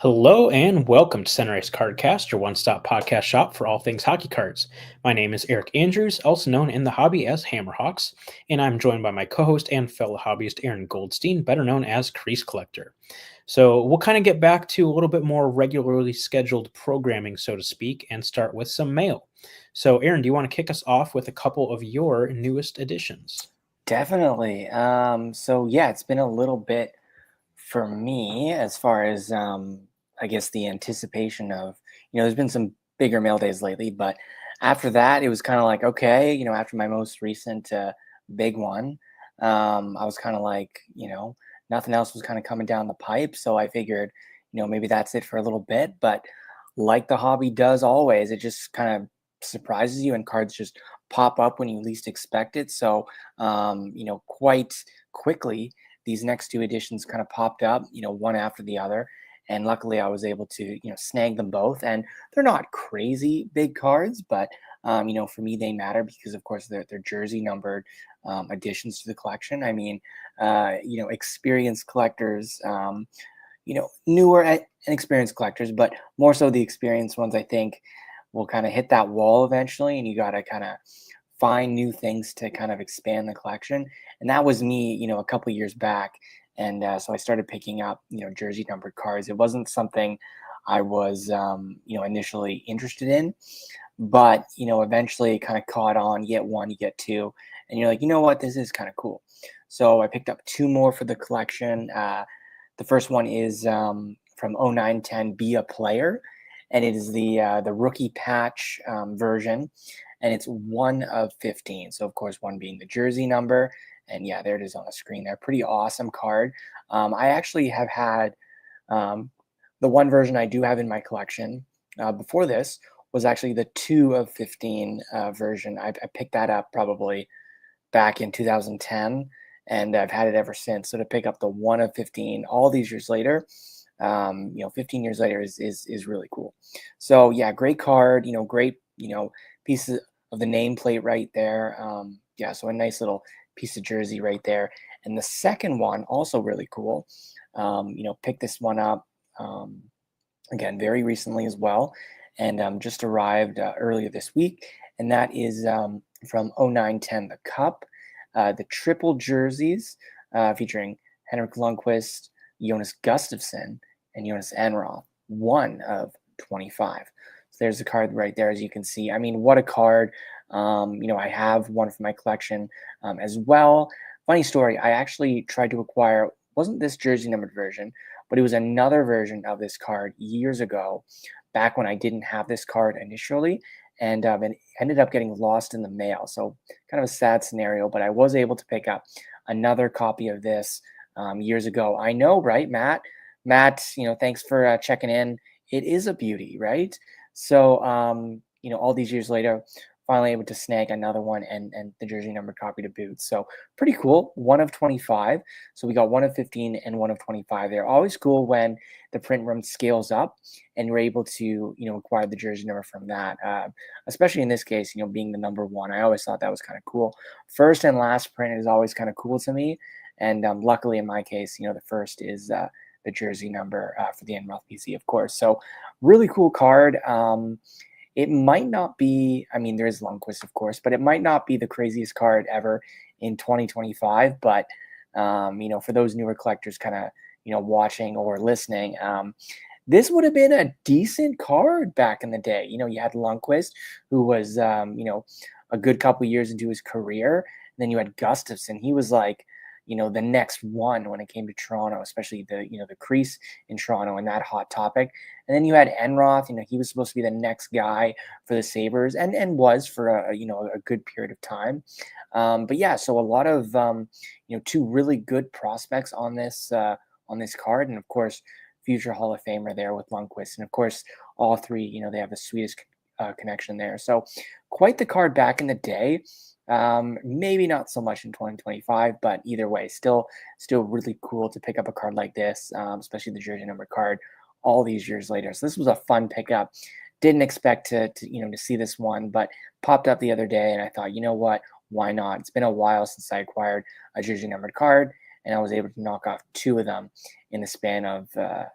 Hello and welcome to Center Ice Cardcast, your one-stop podcast shop for all things hockey cards. My name is Eric Andrews, also known in the hobby as Hammerhawks, and I'm joined by my co-host and fellow hobbyist Aaron Goldstein, better known as Crease Collector. So we'll kind of get back to a little bit more regularly scheduled programming, so to speak, and start with some mail. So Aaron, do you want to kick us off with a couple of your newest additions? Definitely. So yeah, it's been a little bit for me as far as I guess the anticipation of, there's been some bigger mail days lately, but after that, it was kind of like, okay, after my most recent big one, I was kind of like, nothing else was kind of coming down the pipe. So I figured, maybe that's it for a little bit. But like the hobby does always, it just kind of surprises you and cards just pop up when you least expect it. So, quite quickly, these next two editions kind of popped up, one after the other. And luckily, I was able to, snag them both. And they're not crazy big cards, but for me, they matter because, of course, they're jersey numbered additions to the collection. I mean, experienced collectors, newer and experienced collectors, but more so the experienced ones, I think, will kind of hit that wall eventually, and you got to kind of find new things to kind of expand the collection. And that was me, a couple years back. And so I started picking up, jersey numbered cards. It wasn't something I was, initially interested in, but eventually it kind of caught on. You get one, you get two, and you're like, you know what, this is kind of cool. So I picked up two more for the collection. The first one is from 0910 Be a Player, and it is the rookie patch version, and it's 1 of 15. So of course, one being the jersey number, and yeah, there it is on the screen there. Pretty awesome card. I actually have had um, the one version I do have in my collection. Before this was actually the 2 of 15 version. I picked that up probably back in 2010, and I've had it ever since. So to pick up the 1 of 15 all these years later, 15 years later is really cool. So yeah, great card. Great piece of the nameplate right there. Yeah, so a nice little piece of jersey right there. And the second one also really cool. Picked this one up again very recently as well, and just arrived earlier this week, and that is from 0910 The Cup, the triple jerseys featuring Henrik Lundqvist, Jonas Gustafsson, and Jonas Enroth, 1 of 25. So there's the card right there, as you can see. I mean, what a card. I have one for my collection as well. Funny story, I actually tried to acquire, wasn't this jersey numbered version, but it was another version of this card years ago, back when I didn't have this card initially, and it ended up getting lost in the mail. So kind of a sad scenario, but I was able to pick up another copy of this years ago. I know, right, Matt? Matt, thanks for checking in. It is a beauty, right? So, all these years later, finally able to snag another one and the jersey number copy to boot. So pretty cool. 1 of 25. So we got 1 of 15 and 1 of 25 there. Always cool when the print run scales up and you're able to, acquire the jersey number from that. Especially in this case, being the number one. I always thought that was kind of cool. First and last print is always kind of cool to me. And luckily in my case, the first is the jersey number for the Enroth PC, of course. So really cool card. It might not be, I mean, there is Lundqvist, of course, but it might not be the craziest card ever in 2025. But, for those newer collectors kind of, watching or listening, this would have been a decent card back in the day. You had Lundqvist, who was, a good couple years into his career. And then you had Gustafsson. He was like, the next one when it came to Toronto, especially the crease in Toronto and that hot topic. And then you had Enroth, he was supposed to be the next guy for the Sabres and was for a good period of time. But yeah, so a lot of, two really good prospects on this card. And of course, future Hall of Famer there with Lundqvist. And of course, all three, they have the Swedish connection there. So quite the card back in the day. Maybe not so much in 2025, but either way, still really cool to pick up a card like this, especially the jersey number card all these years later. So this was a fun pickup. Didn't expect to see this one, but popped up the other day, and I thought, you know what, why not? It's been a while since I acquired a jersey numbered card, and I was able to knock off 2 of them in the span of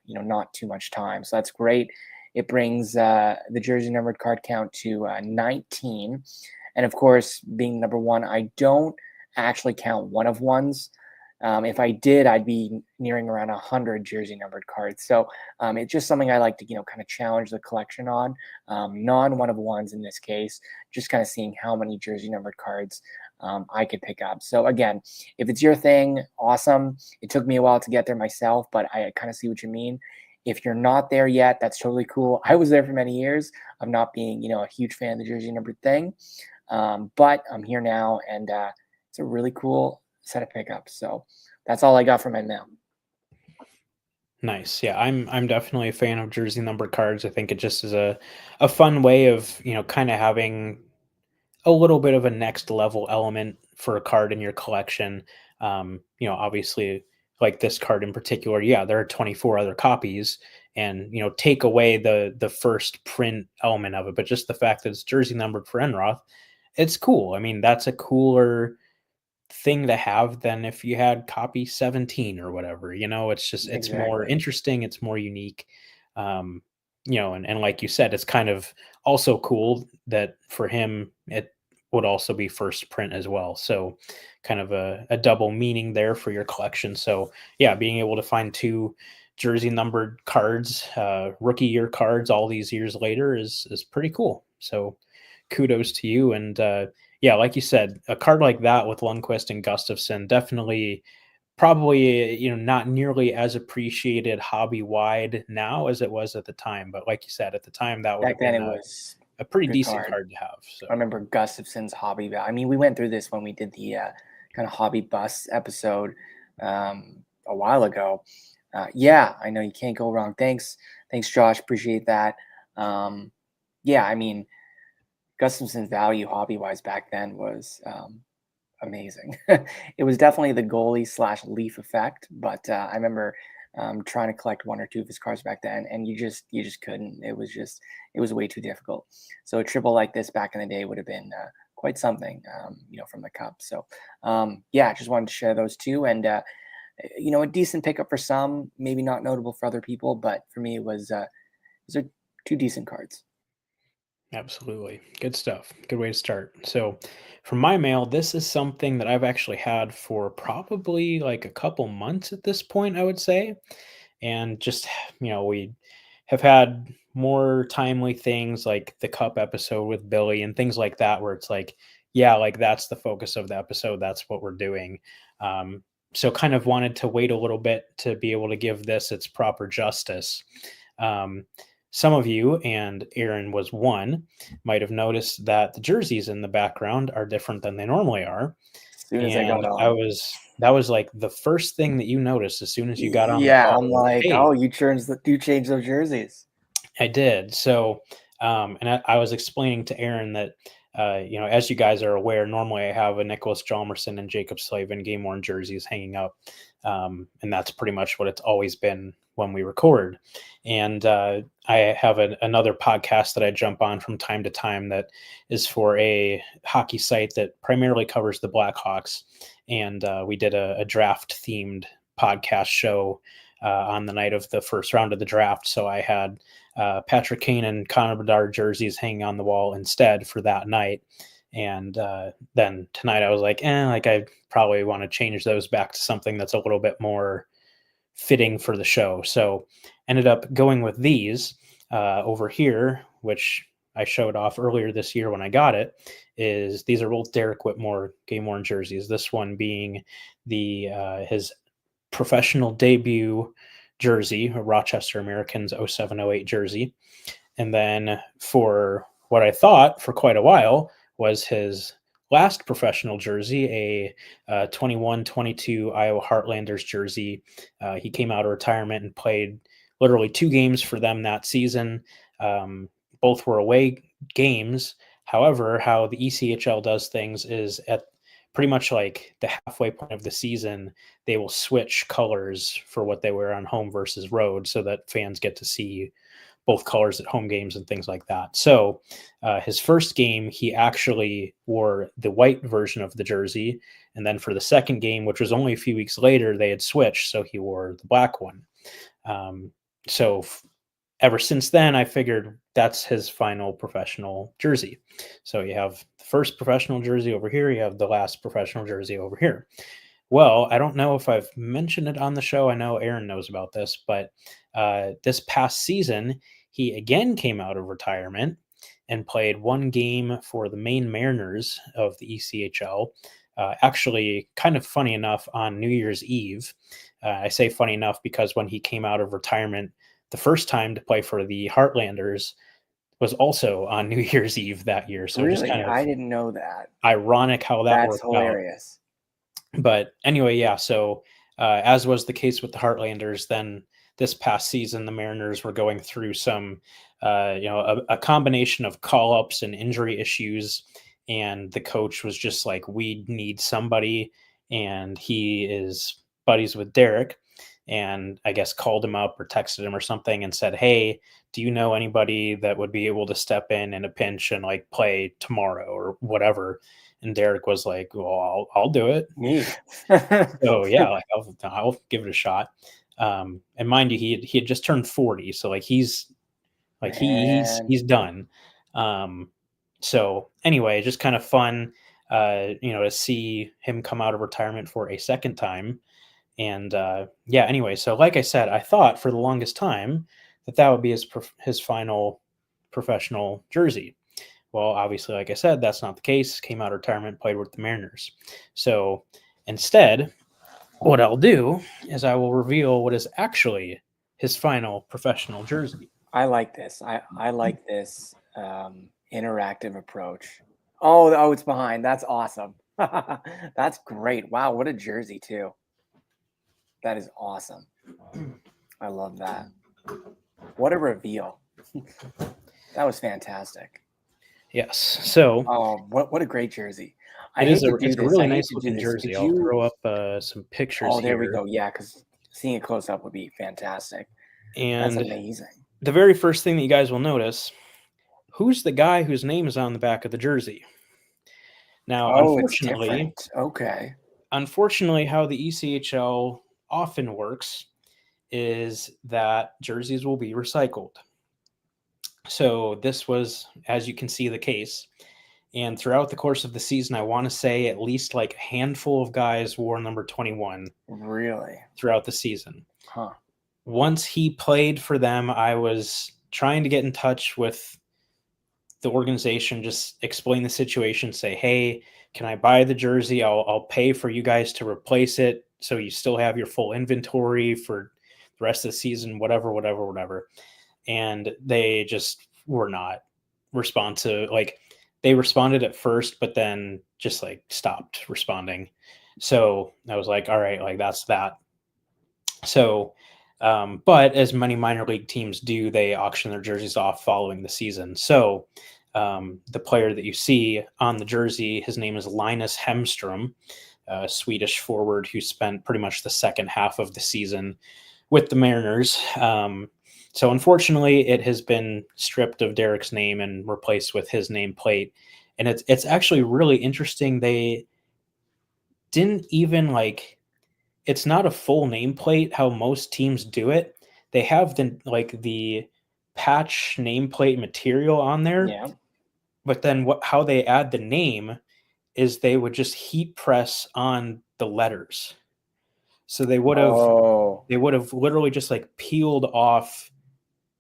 not too much time. So that's great. It brings the jersey numbered card count to 19, and of course, being number one, I don't actually count one of ones. If I did, I'd be nearing around 100 jersey numbered cards. So it's just something I like to, kind of challenge the collection on. Non one of ones in this case, just kind of seeing how many jersey numbered cards I could pick up. So again, if it's your thing, awesome. It took me a while to get there myself, but I kind of see what you mean. If you're not there yet, that's totally cool. I was there for many years of not being, a huge fan of the jersey numbered thing. But I'm here now, and it's a really cool set of pickups. So that's all I got from my mail. Nice. Yeah, I'm definitely a fan of jersey numbered cards. I think it just is a fun way of, kind of having a little bit of a next level element for a card in your collection. Obviously, like this card in particular, yeah, there are 24 other copies, and take away the first print element of it, but just the fact that it's jersey numbered for Enroth, it's cool. I mean, that's a cooler thing to have than if you had copy 17 or whatever. It's more Exactly. interesting, it's more unique. And like you said, it's kind of also cool that for him it would also be first print as well, so kind of a double meaning there for your collection. So yeah, being able to find two jersey numbered cards, rookie year cards, all these years later is pretty cool. So kudos to you. And yeah, like you said, a card like that with Lundqvist and Gustafsson, definitely probably, not nearly as appreciated hobby wide now as it was at the time. But like you said, at the time, that would Back have then, been it was a pretty good decent card. card to have. So I remember Gustafsson's hobby. I mean, we went through this when we did the kind of hobby bus episode a while ago. Yeah, I know you can't go wrong. Thanks, Josh. Appreciate that. Yeah, I mean, Gustafsson's value hobby wise back then was amazing. It was definitely the goalie slash leaf effect, but I remember trying to collect one or two of his cards back then, and you just couldn't. It was way too difficult. So a triple like this back in the day would have been quite something, from the cup. So yeah, I just wanted to share those two, and a decent pickup for some, maybe not notable for other people, but for me, those are two decent cards. absolutely. Good stuff. Good way to start. So, from my mail, this is something that I've actually had for probably like a couple months at this point, I would say. And just, we have had more timely things like the cup episode with Billy and things like that, where it's like, yeah, like that's the focus of the episode. That's what we're doing. So, kind of wanted to wait a little bit to be able to give this its proper justice. Um, some of you, and Aaron was one, might have noticed that the jerseys in the background are different than they normally are. As soon as I got And on. that was like the first thing that you noticed as soon as you got on the Yeah, call. I'm Like, like, hey, oh, you changed those jerseys. I did. So, and I was explaining to Aaron that, as you guys are aware, normally I have a Nicholas Jalmerson and Jacob Slavin game worn jerseys hanging up. And that's pretty much what it's always been when we record. And I have another podcast that I jump on from time to time that is for a hockey site that primarily covers the Blackhawks. And we did a draft themed podcast show on the night of the first round of the draft. So I had Patrick Kane and Connor Bedard jerseys hanging on the wall instead for that night. And then tonight I was like, like I probably want to change those back to something that's a little bit more fitting for the show. So ended up going with these over here, which I showed off earlier this year when I got it. Is these are both Derek Whitmore game worn jerseys. This one being the his professional debut jersey, a Rochester Americans 0708 jersey. And then for what I thought for quite a while was his last professional jersey, a 21-22 Iowa Heartlanders jersey. He came out of retirement and played literally 2 games for them that season. Both were away games. However, how the ECHL does things is at pretty much like the halfway point of the season, they will switch colors for what they wear on home versus road so that fans get to see both colors at home games and things like that. So his first game, he actually wore the white version of the jersey. And then for the second game, which was only a few weeks later, they had switched, so he wore the black one. So ever since then, I figured that's his final professional jersey. So you have the first professional jersey over here, you have the last professional jersey over here. Well, I don't know if I've mentioned it on the show. I know Aaron knows about this, but this past season, he again came out of retirement and played one game for the Maine Mariners of the ECHL. Actually, kind of funny enough, on New Year's Eve. I say funny enough because when he came out of retirement the first time to play for the Heartlanders was also on New Year's Eve that year. So just Really? kind of I didn't know that. ironic how that That's worked out. hilarious. But anyway, yeah. So as was the case with the Heartlanders, then this past season, the Mariners were going through some, a combination of call-ups and injury issues. And the coach was just like, we need somebody. And he is buddies with Derek. And I guess called him up or texted him or something and said, hey, do you know anybody that would be able to step in a pinch and like play tomorrow or whatever? And Derek was like, well, I'll do it. So yeah, like I'll give it a shot. And mind you, he had just turned 40. So like he's done. So anyway, just kind of fun, to see him come out of retirement for a second time. And anyway, so like I said, I thought for the longest time that would be his final professional jersey. Well, obviously, like I said, that's not the case. Came out of retirement, played with the Mariners. So instead, what I'll do is I will reveal what is actually his final professional jersey. I like this. I like this interactive approach. Oh, it's behind. That's awesome. That's great. Wow, what a jersey too. That is awesome. I love that. What a reveal. That was fantastic. Yes. So what a great jersey. It's a really nice looking jersey. I'll throw up some pictures. Oh, there we go. Yeah, because seeing it close up would be fantastic. And that's amazing. The very first thing that you guys will notice, who's the guy whose name is on the back of the jersey? Now, unfortunately, how the ECHL often works is that jerseys will be recycled. So this was, as you can see, the case. And throughout the course of the season, I want to say at least like a handful of guys wore number 21. Really? Throughout the season. Huh. Once he played for them, I was trying to get in touch with the organization, just explain the situation, say, hey, can I buy the jersey? I'll pay for you guys to replace it so you still have your full inventory for the rest of the season, whatever. And they just were not responsive. Like they responded at first, but then just like stopped responding. So I was like, all right, like that's that. So, but as many minor league teams do, they auction their jerseys off following the season. So the player that you see on the jersey, his name is Linus Hemstrom, a Swedish forward who spent pretty much the second half of the season with the Mariners. So unfortunately, it has been stripped of Derek's name and replaced with his nameplate. And it's actually really interesting. They didn't even it's not a full nameplate how most teams do it. They have the patch nameplate material on there. Yeah. But then how they add the name is they would just heat press on the letters. So they would have literally just peeled off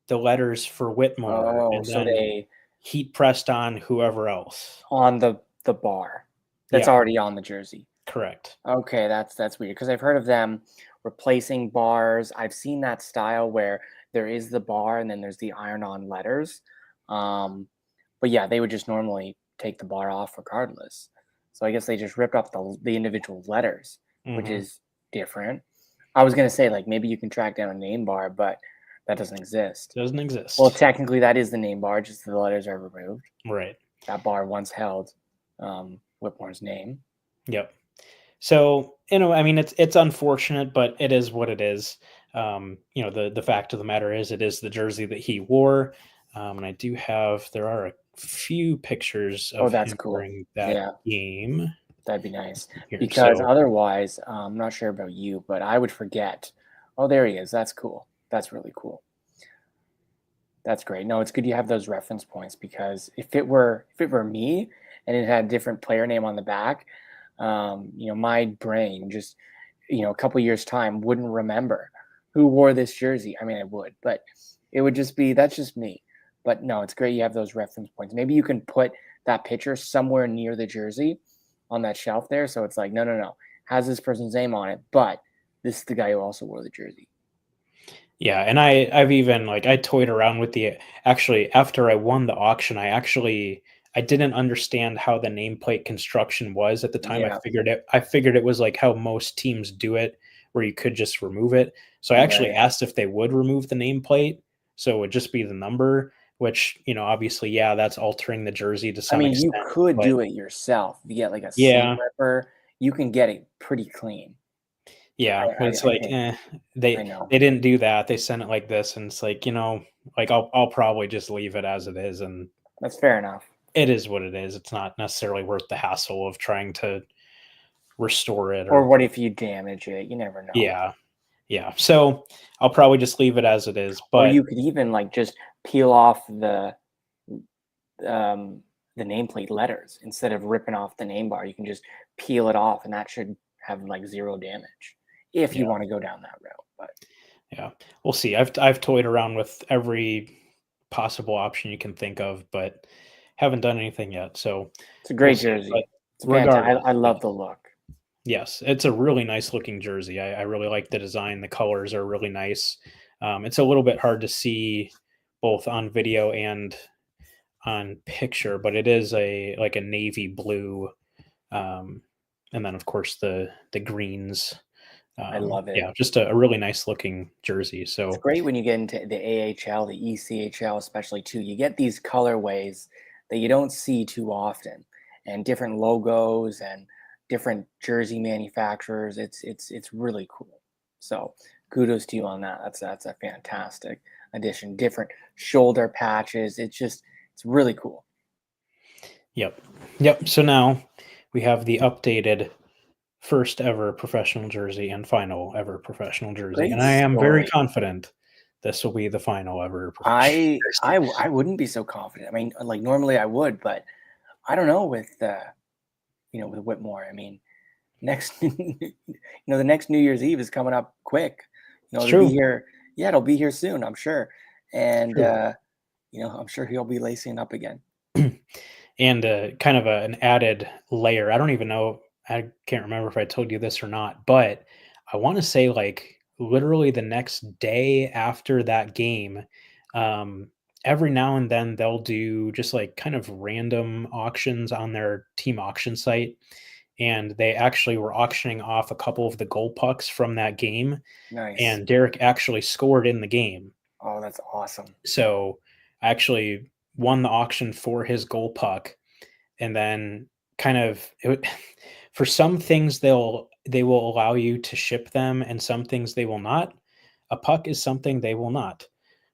the letters for Whitmore and then they heat pressed on whoever else on the bar that's already on the jersey. Correct. Okay, that's weird because I've heard of them replacing bars. I've seen that style where there is the bar and then there's the iron-on letters. But yeah, they would just normally take the bar off regardless. So I guess they just ripped off the individual letters, which is different. I was gonna say maybe you can track down a name bar, but that doesn't exist. Doesn't exist. Well, technically that is the name bar, just the letters are removed. Right. That bar once held Whitmore's name. Yep. So, I mean, it's unfortunate, but it is what it is. The fact of the matter is it is the jersey that he wore. And I do there are a few pictures of him wearing that game. That'd be nice here. because So otherwise, I'm not sure about you, but I would forget. Oh, there he is. That's cool. That's really cool. That's great. No, it's good you have those reference points because if it were me and it had a different player name on the back, my brain just a couple years time wouldn't remember who wore this jersey. I mean, I would, but it would just be that's just me. But no, it's great you have those reference points. Maybe you can put that picture somewhere near the jersey on that shelf there, so it's like no, no, no, has this person's name on it, but this is the guy who also wore the jersey. yeah, and I've even like I toyed around with the actually after I won the auction, I didn't understand how the nameplate construction was at the time. Yeah, I figured it was like how most teams do it, where you could just remove it. So I actually right. asked if they would remove the nameplate, so it would just be the number, which, obviously, yeah, that's altering the jersey to I some mean, you extent. could But do it yourself. If you get like a seam yeah, ripper, you can get it pretty clean. yeah, I but I it's I like, think. I know. they didn't do that. They sent it like this, and it's like, like I'll probably just leave it as it is, and That's fair enough. it is what it is. It's not necessarily worth the hassle of trying to restore it Or or what if you damage it? You never know. yeah, yeah. So I'll probably just leave it as it is. Or But you could even like just peel off um the nameplate letters instead of ripping off the name bar. You can just peel it off, and that should have like zero damage if yeah, you want to go down that route. But yeah, we'll see. I've toyed around with every possible option you can think of, but haven't done anything yet. So it's a we'll great see. But jersey. It's a fantastic. regardless, I yeah. love the look. Yes, it's a really nice looking jersey. I really like the design. The colors are really nice. It's a little bit hard to see both on video and on picture, but it is a navy blue, um, and then of course the greens. I love it. Yeah, just a really nice looking jersey. It's So great when you get into the AHL, the ECHL, especially too. You get these colorways that you don't see too often, and different logos and different jersey manufacturers. It's really cool. So kudos to you on that. That's a fantastic addition. Different shoulder patches. It's really cool. yep, yep. So now we have the updated first ever professional jersey and final ever professional jersey, Great and I am very story. confident this will be the final ever professional jersey. I wouldn't be so confident. I mean, like normally I would, but I don't know with Whitmore. I mean, next the next New Year's Eve is coming up quick. It's It'll be true. here. Yeah, it'll be here soon, I'm sure. And True. I'm sure he'll be lacing up again. And kind of an added layer. I don't even know. I can't remember if I told you this or not, but I want to say like literally the next day after that game, um, every now and then they'll do just like kind of random auctions on their team auction site. And they actually were auctioning off a couple of the goal pucks from that game. Nice. And Derek actually scored in the game. Oh, that's awesome. So I actually won the auction for his goal puck, and then kind of for some things they will allow you to ship them, and some things they will not. A puck is something they will not.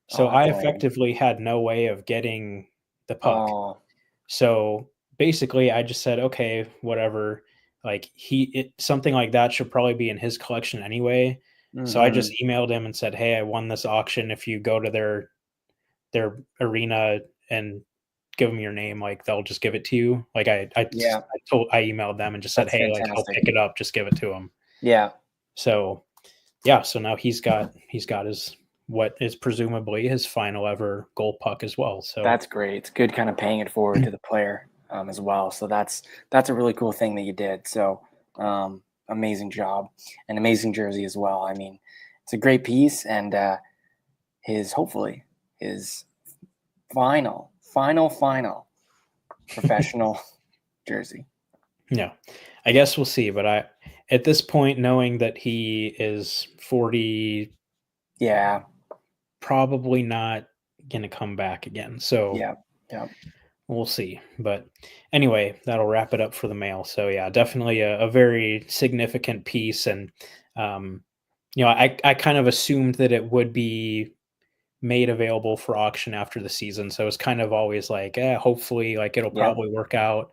So Oh, I that's lame. effectively had no way of getting the puck. Oh, So basically, I just said, okay, whatever. Like something like that should probably be in his collection anyway. So I just hmm, emailed him and said, hey, I won this auction. If you go to their arena and give them your name, like they'll just give it to you. Like yeah, I emailed them and just said, that's hey, like I'll fantastic. pick it up, just give it to him. Yeah, So yeah, so now he's got his what is presumably his final ever goal puck as well. So that's great. It's good, kind of paying it forward to the player as well. So that's a really cool thing that you did. So amazing job, and amazing jersey as well. I mean, it's a great piece, and hopefully his final professional jersey. yeah, I guess we'll see. But I at this point, knowing that he is 40, Yeah, probably not gonna come back again. So yeah, yeah. we'll see. But anyway, that'll wrap it up for the mail. So yeah, definitely a very significant piece. And um, I kind of assumed that it would be made available for auction after the season. So it's kind of always like, hopefully like it'll Yep. probably work out.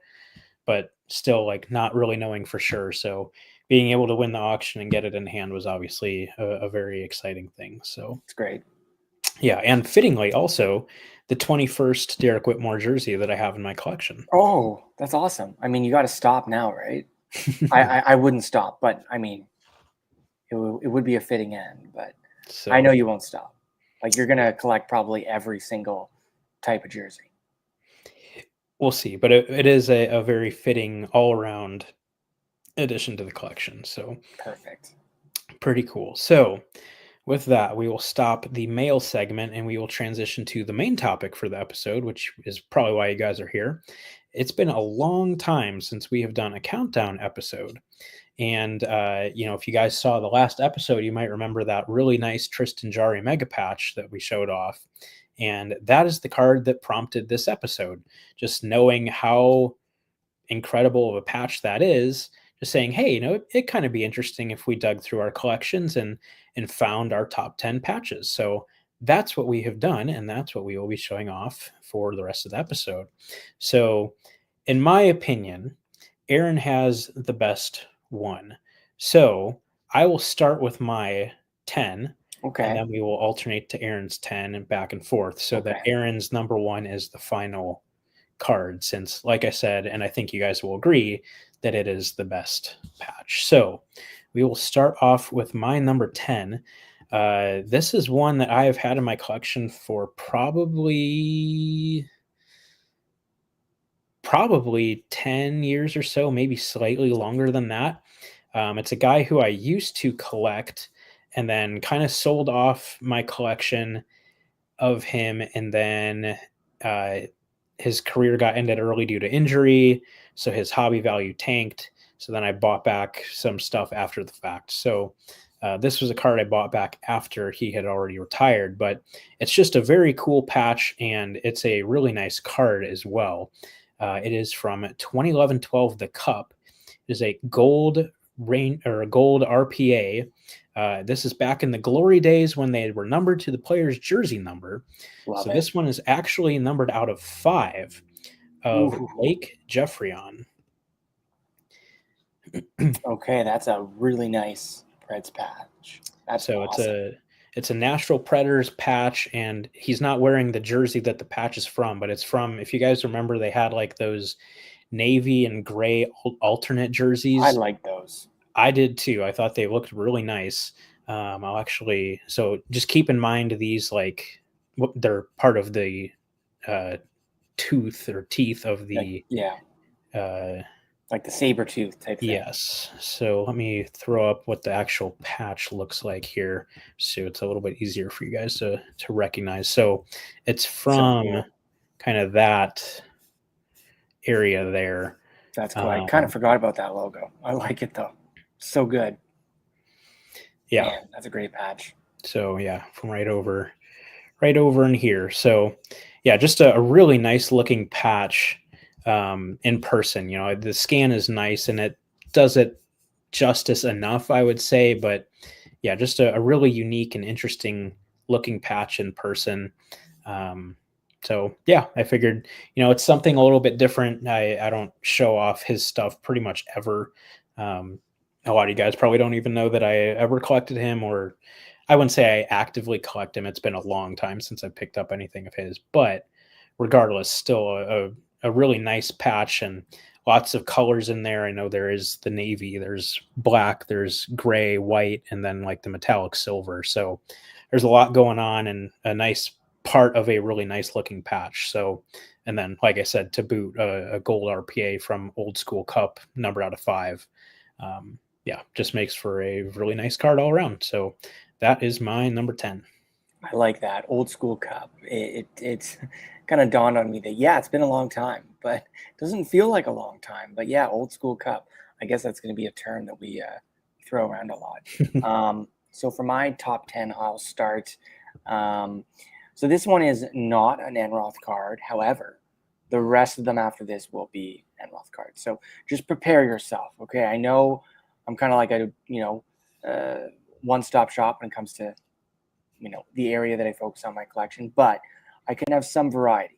But still like not really knowing for sure. So being able to win the auction and get it in hand was obviously a very exciting thing. So It's great. yeah, and fittingly also the 21st Derek Whitmore jersey that I have in my collection. Oh, that's awesome. I mean, you got to stop now, right? I wouldn't stop, but I mean, it would be a fitting end, but So I know you won't stop. Like you're gonna collect probably every single type of jersey. we'll see, but it is a very fitting all around addition to the collection. So Perfect. pretty cool. So with that, we will stop the mail segment and we will transition to the main topic for the episode, which is probably why you guys are here. It's been a long time since we have done a countdown episode. And, if you guys saw the last episode, you might remember that really nice Tristan Jari mega patch that we showed off. And that is the card that prompted this episode. Just knowing how incredible of a patch that is, just saying, hey, it kind of be interesting if we dug through our collections and found our top 10 patches. So that's what we have done, and that's what we will be showing off for the rest of the episode. So, in my opinion, Aaron has the best one. So I will start with my 10, and Okay. then we will alternate to Aaron's 10 and back and forth so that Okay. Aaron's number one is the final card, since like I said, and I think you guys will agree that it is the best patch. So we will start off with my number 10. This is one that I have had in my collection for probably 10 years or so, maybe slightly longer than that. It's a guy who I used to collect and then kind of sold off my collection of him, and then uh, his career got ended early due to injury, so his hobby value tanked. So then I bought back some stuff after the fact. So this was a card I bought back after he had already retired, but it's just a very cool patch, and it's a really nice card as well. It is from 2011-12, The Cup. It is a gold rain or a gold RPA. This is back in the glory days when they were numbered to the player's jersey number. Love So it. this one is actually numbered out of 5 of Ooh. Blake Jeffrion. Okay, that's a really nice Preds patch. That's So awesome. it's a Nashville Predators patch, and he's not wearing the jersey that the patch is from, but it's from, if you guys remember, they had like those navy and gray alternate jerseys. I like those. I did too. I thought they looked really nice. So just keep in mind these, like, they're part of the uh, tooth or teeth of the Yeah, uh, like the saber tooth type thing. yes. So let me throw up what the actual patch looks like here, so it's a little bit easier for you guys to recognize. So it's from cool. kind of that area there. That's cool. I kind of forgot about that logo. I like it though. So good. Yeah. Man, that's a great patch. So yeah, from right over in here. So yeah, just a really nice looking patch in person. The scan is nice and it does it justice enough, I would say. But yeah, just a really unique and interesting looking patch in person. So yeah, I figured, it's something a little bit different. I don't show off his stuff pretty much ever. A lot of you guys probably don't even know that I ever collected him, or I wouldn't say I actively collect him. It's been a long time since I picked up anything of his, but regardless, still a really nice patch and lots of colors in there. I know there is the navy, there's black, there's gray, white, and then like the metallic silver. So there's a lot going on and a nice part of a really nice looking patch. So, and then, like I said, to boot, a gold RPA from Old School Cup, number out of 5. Yeah, just makes for a really nice card all around. So that is my number 10. I like that Old School Cup. It's kind of dawned on me that yeah, it's been a long time, but it doesn't feel like a long time. But yeah, Old School Cup. I guess that's going to be a term that we throw around a lot. So for my top 10, I'll start. So this one is not an Enroth card. However, the rest of them after this will be Enroth cards. So just prepare yourself. Okay, I know I'm kind of like a one-stop shop when it comes to the area that I focus on my collection, but I can have some variety,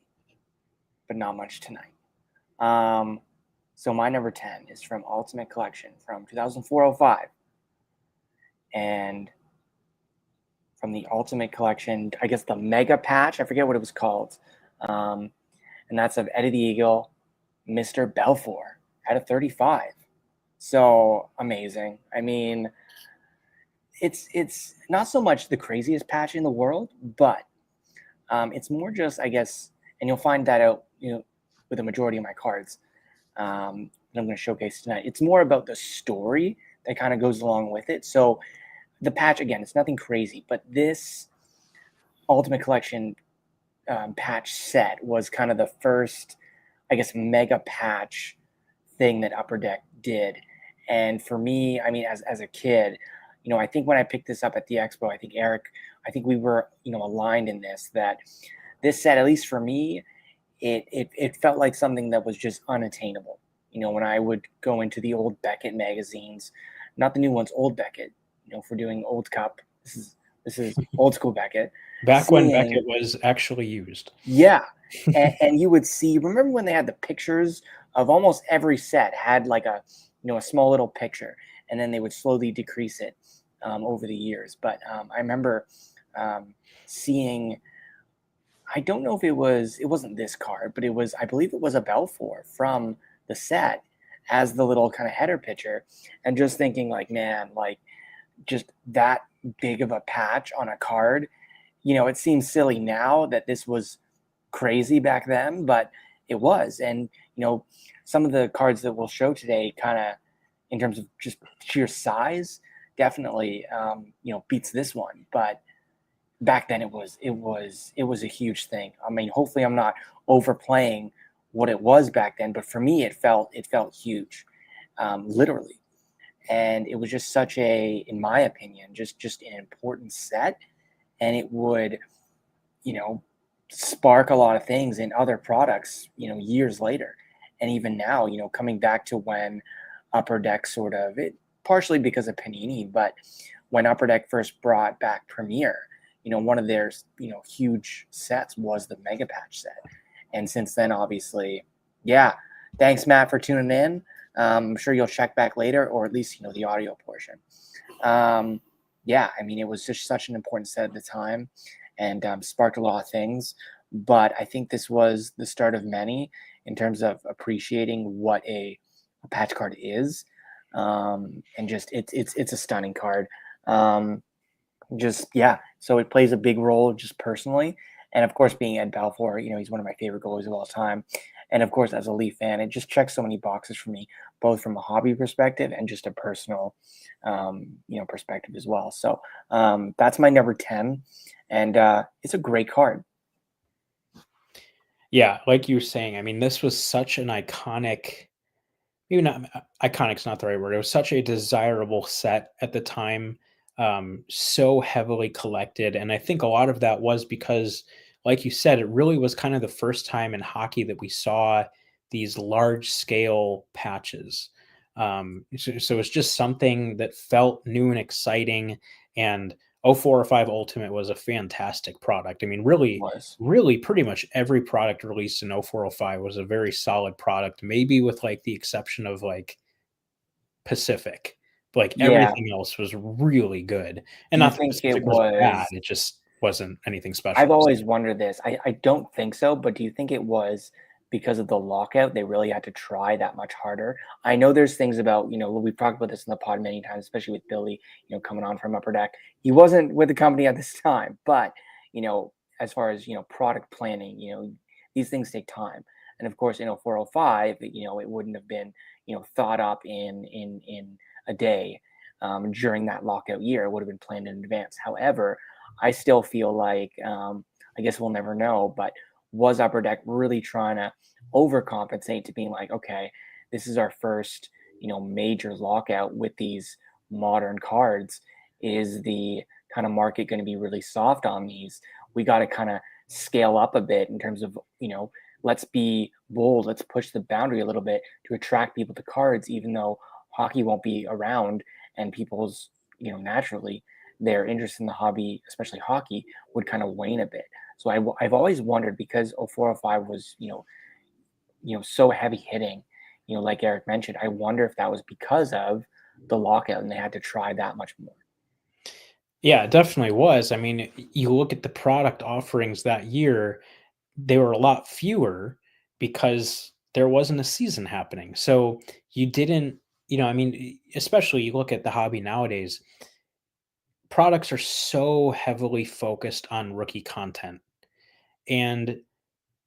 but not much tonight. So my number 10 is from Ultimate Collection from 2004-05. And from the Ultimate Collection, I guess the Mega Patch, I forget what it was called. And that's of Eddie the Eagle, Mr. Belfour at a 35. So amazing. I mean, it's not so much the craziest patch in the world, but it's more just, I guess, and you'll find that out, with the majority of my cards that I'm going to showcase tonight. It's more about the story that kind of goes along with it. So the patch, again, it's nothing crazy, but this Ultimate Collection patch set was kind of the first, I guess, mega patch thing that Upper Deck did. And for me, I mean, as a kid, I think when I picked this up at the expo, I think Eric, I think we were, aligned in this, that this set, at least for me, it felt like something that was just unattainable. When I would go into the old Beckett magazines, not the new ones, old Beckett, if we're doing old Cup, this is old school Beckett. Back when Beckett was actually used. Yeah. and you would see, remember when they had the pictures of almost every set had like a small little picture, and then they would slowly decrease it over the years. But I remember seeing, I don't know if it wasn't this card, but I believe it was a Belfour from the set as the little kind of header picture, and just thinking like, man, like just that big of a patch on a card. It seems silly now that this was crazy back then, but it was. And, some of the cards that we'll show today kind of in terms of just sheer size, definitely, beats this one. But back then it was a huge thing. I mean, hopefully I'm not overplaying what it was back then, but for me, it felt huge, literally. And it was just such in my opinion, just an important set. And it would, spark a lot of things in other products, years later. And even now, coming back to when Upper Deck sort of, it partially because of Panini, but when Upper Deck first brought back Premier, one of their, huge sets was the Mega Patch set. And since then, obviously, yeah, thanks, Matt, for tuning in. I'm sure you'll check back later, or at least, the audio portion. Yeah, I mean, it was just such an important set at the time, and sparked a lot of things. But I think this was the start of many in terms of appreciating what a patch card is, and just it's a stunning card. Just yeah, so it plays a big role just personally, and of course, being Ed Belfour, he's one of my favorite goalies of all time. And of course, as a Leaf fan, it just checks so many boxes for me, both from a hobby perspective and just a personal, perspective as well. So that's my number 10, and it's a great card. Yeah, like you were saying, I mean, this was such an iconic, maybe not iconic's not the right word. It was such a desirable set at the time, so heavily collected. And I think a lot of that was because, like you said, it really was kind of the first time in hockey that we saw these large scale patches. So it's just something that felt new and exciting. And 0405 Ultimate was a fantastic product. I mean, really pretty much every product released in 0405 was a very solid product, maybe with like the exception of like Pacific. Like everything else was really good. And Do you not that think Pacific it was bad, was? it just wasn't anything special. I've always wondered this. I don't think so, but do you think it was because of the lockout? They really had to try that much harder. I know there's things about, we've talked about this in the pod many times, especially with Billy, coming on from Upper Deck. He wasn't with the company at this time, but, as far as, product planning, these things take time. And of course, 405, it wouldn't have been, thought up in a day during that lockout year. It would have been planned in advance. However, I still feel like, I guess we'll never know, but was Upper Deck really trying to overcompensate to being like, okay, this is our first, major lockout with these modern cards. Is the kind of market going to be really soft on these? We got to kind of scale up a bit in terms of, let's be bold. Let's push the boundary a little bit to attract people to cards, even though hockey won't be around and people's, naturally their interest in the hobby, especially hockey, would kind of wane a bit. So I've always wondered, because 0405 was, so heavy hitting, like Eric mentioned, I wonder if that was because of the lockout and they had to try that much more. Yeah, it definitely was. I mean, you look at the product offerings that year, they were a lot fewer because there wasn't a season happening. So you didn't, I mean, especially you look at the hobby nowadays, products are so heavily focused on rookie content. And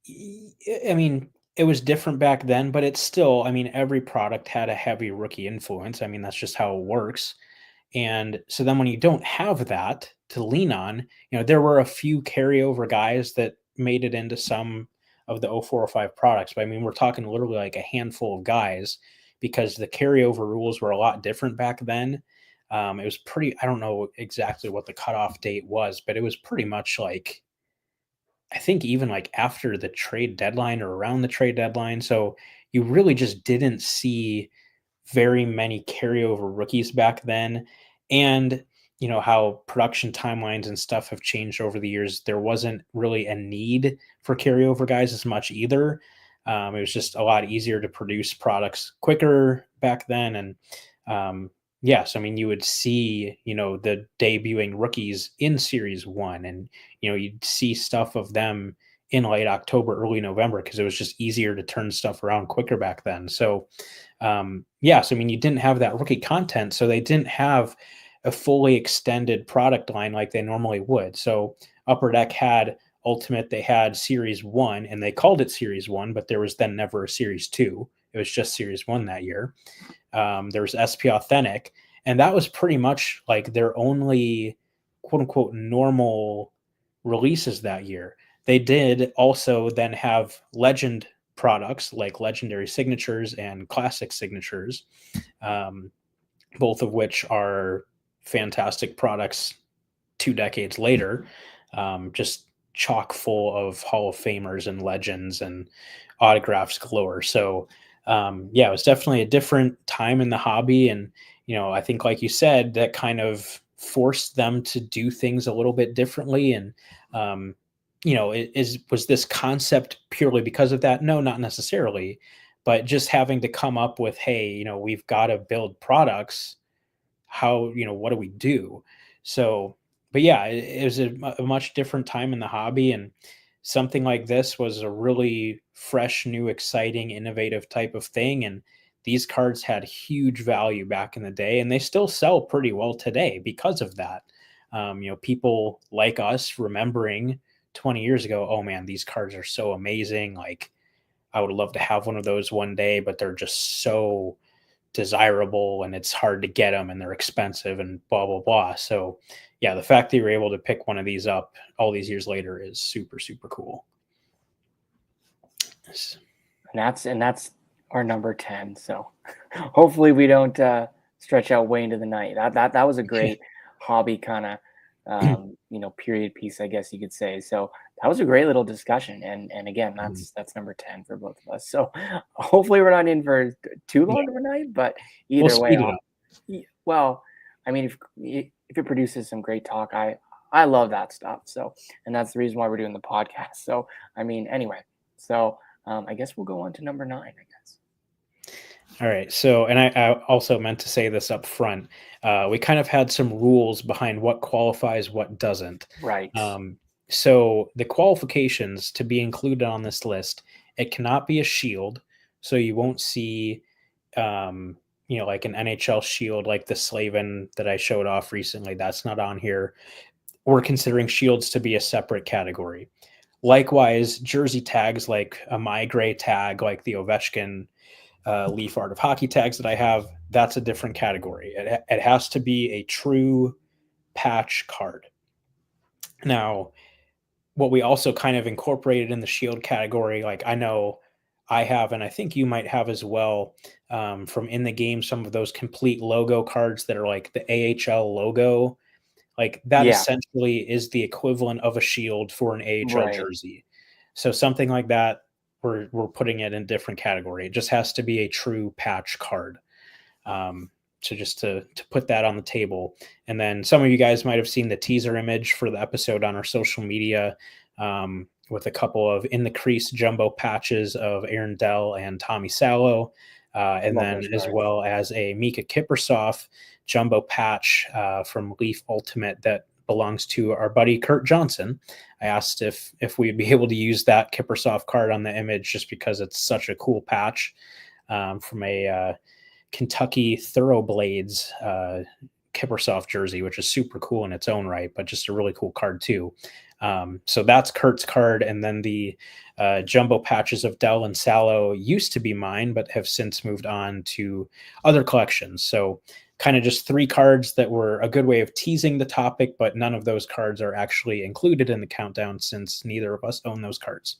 I mean, it was different back then, but it's still, I mean, every product had a heavy rookie influence. I mean, that's just how it works. And so then when you don't have that to lean on, there were a few carryover guys that made it into some of the 0405 products. But I mean, we're talking literally like a handful of guys because the carryover rules were a lot different back then. It was pretty, I don't know exactly what the cutoff date was, but it was pretty much like, I think even like after the trade deadline or around the trade deadline. So you really just didn't see very many carryover rookies back then. And how production timelines and stuff have changed over the years. There wasn't really a need for carryover guys as much either. It was just a lot easier to produce products quicker back then. And yeah, so I mean, you would see, the debuting rookies in Series 1, and you'd see stuff of them in late October, early November, because it was just easier to turn stuff around quicker back then. So yeah, so I mean, you didn't have that rookie content, so they didn't have a fully extended product line like they normally would. So Upper Deck had Ultimate, they had Series 1, and they called it Series 1, but there was then never a Series 2. It was just Series 1 that year. There was SP Authentic, and that was pretty much like their only quote unquote normal releases that year. They did also then have Legend products like Legendary Signatures and Classic Signatures, um, both of which are fantastic products 2 decades later, just chock full of Hall of Famers and legends and autographs galore. So, yeah, it was definitely a different time in the hobby. And, I think, like you said, that kind of forced them to do things a little bit differently. And, was this concept purely because of that? No, not necessarily. But just having to come up with, hey, we've got to build products. How, what do we do? So, but yeah, it was a much different time in the hobby, and something like this was a really fresh, new, exciting, innovative type of thing. And these cards had huge value back in the day, and they still sell pretty well today because of that. People like us remembering 20 years ago, oh man, these cards are so amazing. Like, I would love to have one of those one day, but they're just so desirable and it's hard to get them and they're expensive and blah blah blah. So yeah, the fact that you're able to pick one of these up all these years later is super super cool. And that's our number 10. So hopefully we don't stretch out way into the night. That was a great hobby kind of period piece, I guess you could say. So that was a great little discussion. And again, that's number 10 for both of us. So hopefully we're not in for too long of a night, but either way, well, I mean, if it produces some great talk, I love that stuff. So, and that's the reason why we're doing the podcast. So, I mean, anyway, so I guess we'll go on to number 9, I guess. All right. So, and I also meant to say this up front. We kind of had some rules behind what qualifies, what doesn't. Right. So the qualifications to be included on this list, it cannot be a shield. So you won't see, like an NHL shield, like the Slavin that I showed off recently. That's not on here. We're considering shields to be a separate category. Likewise, jersey tags like a My Gray tag, like the Ovechkin Leaf Art of Hockey tags that I have, that's a different category. It has to be a true patch card. Now, what we also kind of incorporated in the shield category, like I know I have, and I think you might have as well, from in the game, some of those complete logo cards that are like the AHL logo, like that essentially is the equivalent of a shield for an AHL jersey. So something like that, we're putting it in a different category. It just has to be a true patch card. So just to put that on the table. And then some of you guys might have seen the teaser image for the episode on our social media, with a couple of in the crease jumbo patches of Aaron Dell and Tommy Salo. and Love then those as cards. well as a Mika Kiprusoff jumbo patch from Leaf Ultimate that belongs to our buddy Kurt Johnson. I asked if we'd be able to use that Kiprusoff card on the image just because it's such a cool patch from a Kentucky Thoroughblades Kiprusoff jersey, which is super cool in its own right, but just a really cool card too. So that's Kurt's card, and then the jumbo patches of Dell and Sallow used to be mine, but have since moved on to other collections. So kind of just 3 cards that were a good way of teasing the topic, but none of those cards are actually included in the countdown since neither of us own those cards.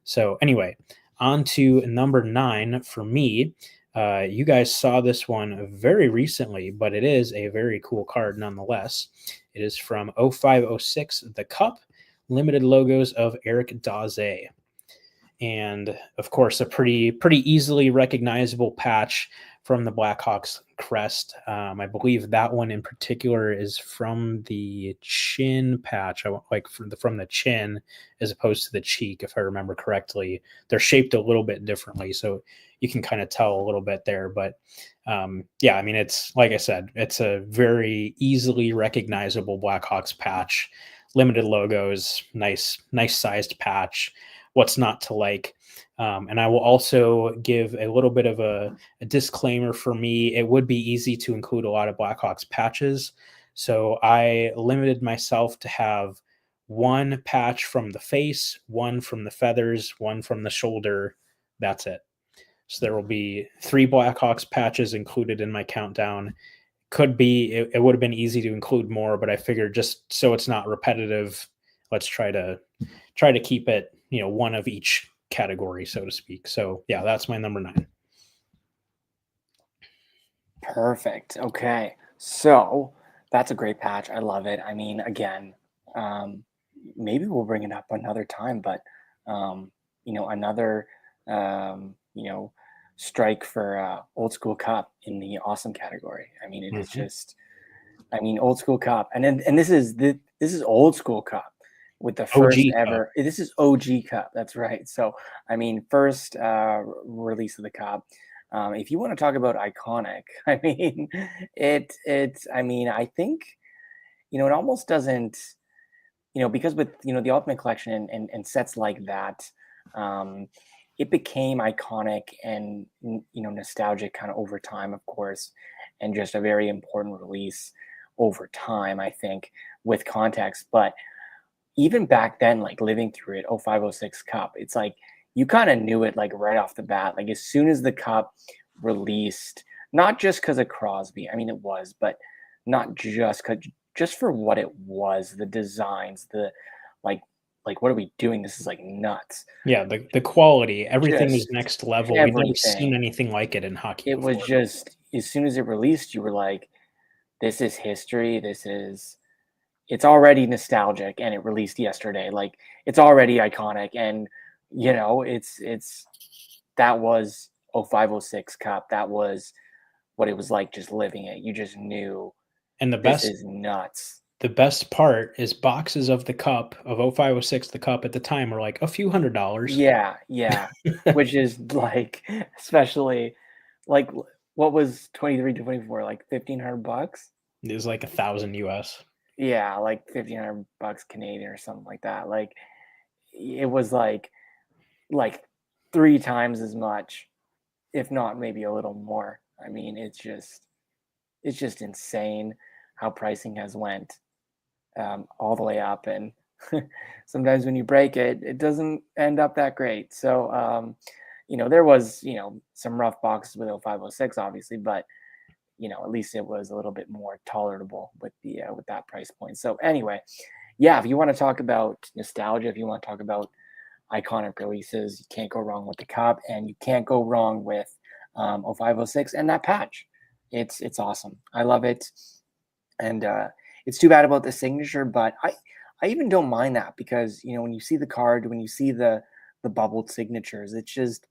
So anyway, on to number 9 for me. You guys saw this one very recently, but it is a very cool card nonetheless. It is from 0506 The Cup, limited logos of Eric Daze. And of course, a pretty easily recognizable patch from the Blackhawks crest. I believe that one in particular is from the chin patch, like from the chin as opposed to the cheek, if I remember correctly. They're shaped a little bit differently, so you can kind of tell a little bit there. But yeah, I mean, it's like I said, it's a very easily recognizable Blackhawks patch. Limited logos, nice sized patch. What's not to like? And I will also give a little bit of a disclaimer for me. It would be easy to include a lot of Blackhawks patches. So I limited myself to have 1 patch from the face, 1 from the feathers, 1 from the shoulder. That's it. So there will be 3 Blackhawks patches included in my countdown. Could be, it would have been easy to include more, but I figured just so it's not repetitive, let's try to keep it, 1 of each category, so to speak. So yeah, that's my number 9. Perfect. Okay. So that's a great patch. I love it. I mean, again, um, maybe we'll bring it up another time, but another you know, strike for old school cup in the awesome category. I mean, it is Mm-hmm. just, I mean, old school cup, and this is old school cup with the first OG Cup. ever. This is OG cup. That's right. So I mean, first release of the cup. If you want to talk about iconic, I mean, I mean, I think it almost doesn't, because with the Ultimate Collection and sets like that, um, it became iconic and nostalgic kind of over time, of course, and just a very important release over time, I think, with context. But even back then, like living through it, 0506 Cup, it's like you kind of knew it like right off the bat. Like as soon as the cup released, not just because of Crosby, I mean it was, but not just because just for what it was, the designs, the like what are we doing? This is like nuts. Yeah, the quality, everything was Just next level. We'd never seen everything. anything like it in hockey It was before. just as soon as it released, you were like, this is history. It's already nostalgic and it released yesterday. Like it's already iconic and it's that was 0506 Cup. That was what it was like just living it. You just knew And this is nuts. the best part is boxes of the cup of 0506 the cup at the time were like a few $100s. Yeah, yeah. Which is like especially like what was 23 to 24 like 1500 bucks? It was like 1,000 US. Yeah, like 1500 bucks Canadian or something like that. Like it was like 3 times as much, if not maybe a little more. I mean, it's just insane how pricing has went all the way up, and sometimes when you break it, it doesn't end up that great. So, there was some rough boxes with 0506, obviously, but at least it was a little bit more tolerable with the with that price point. So anyway, yeah, if you want to talk about nostalgia, if you want to talk about iconic releases, you can't go wrong with the cup, and you can't go wrong with 0506 and that patch. It's awesome. I love it, and it's too bad about the signature, but I even don't mind that because when you see the card, when you see the bubbled signatures, it's just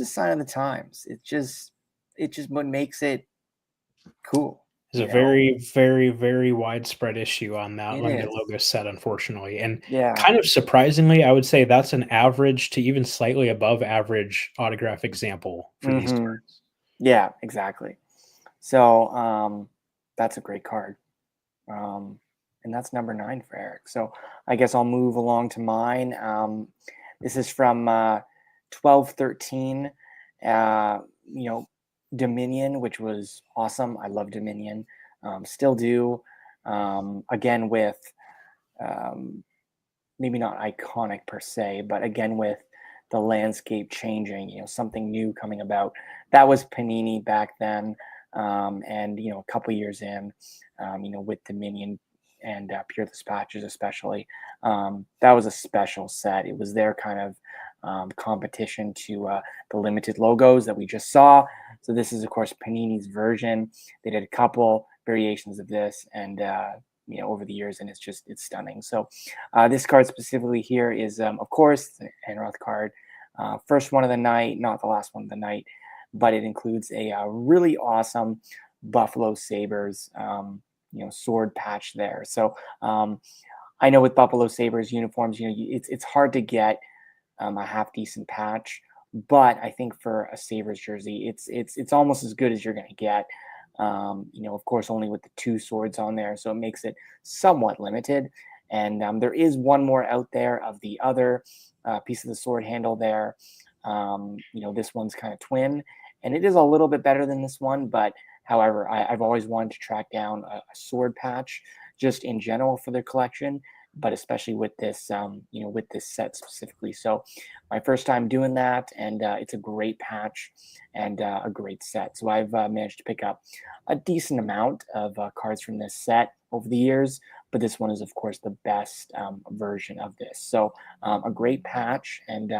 a sign of the times. It just what makes it cool. There's a you know? very, very, very widespread issue on that It limited is. logo set, unfortunately, and Yeah. kind of surprisingly, I would say that's an average to even slightly above average autograph example for these Mhm. cards. Yeah, exactly. So, that's a great card. And that's number 9 for Eric. So I guess I'll move along to mine. This is from 1213. You know, Dominion, which was awesome. I love Dominion. Still do. Again, with um, maybe not iconic per se, but again, with the landscape changing, something new coming about. That was Panini back then. And, a couple years in, with Dominion and Peerless Patches, especially, that was a special set. It was their kind of competition to the limited logos that we just saw. So this is, of course, Panini's version. They did a couple variations of this, and over the years, and it's stunning. So this card specifically here is, of course, the Enroth card. First one of the night, not the last one of the night, but it includes a really awesome Buffalo Sabres, sword patch there. So I know with Buffalo Sabres uniforms, it's hard to get a half decent patch, but I think for a Sabres jersey, it's almost as good as you're going to get. Of course, only with the 2 swords on there, so it makes it somewhat limited. And there is one more out there of the other piece of the sword handle there. This one's kind of twin, and it is a little bit better than this one. But however, I've always wanted to track down a sword patch just in general for the collection, but especially with this, with this set specifically. So my first time doing that, and it's a great patch and a great set. So I've managed to pick up a decent amount of cards from this set over the years, but this one is, of course, the best version of this. So a great patch, and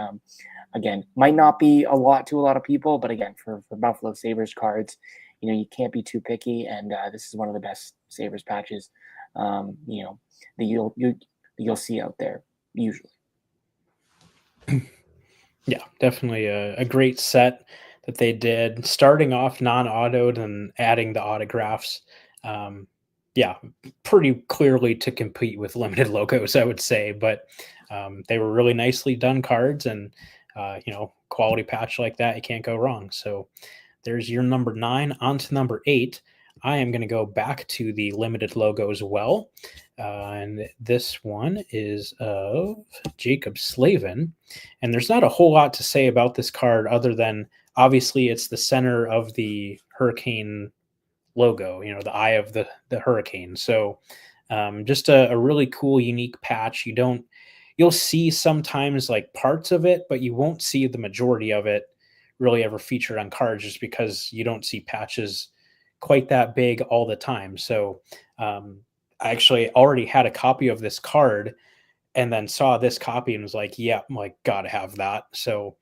again, might not be a lot to a lot of people, but again, for Buffalo Sabres cards, you can't be too picky, and this is one of the best Sabres patches, that you'll see out there usually. Yeah, definitely a great set that they did, starting off non-autoed and adding the autographs. Um, yeah, pretty clearly to compete with limited logos, I would say, but they were really nicely done cards, and quality patch like that, you can't go wrong. So there's your number 9. On to number 8. I am going to go back to the limited logo as well. And this one is of Jacob Slavin. And there's not a whole lot to say about this card other than obviously it's the center of the Hurricane logo, the eye of the hurricane. So just a really cool, unique patch. You'll see sometimes like parts of it, but you won't see the majority of it really ever featured on cards just because you don't see patches quite that big all the time. So I actually already had a copy of this card and then saw this copy and was like, yeah, I'm like, gotta have that. So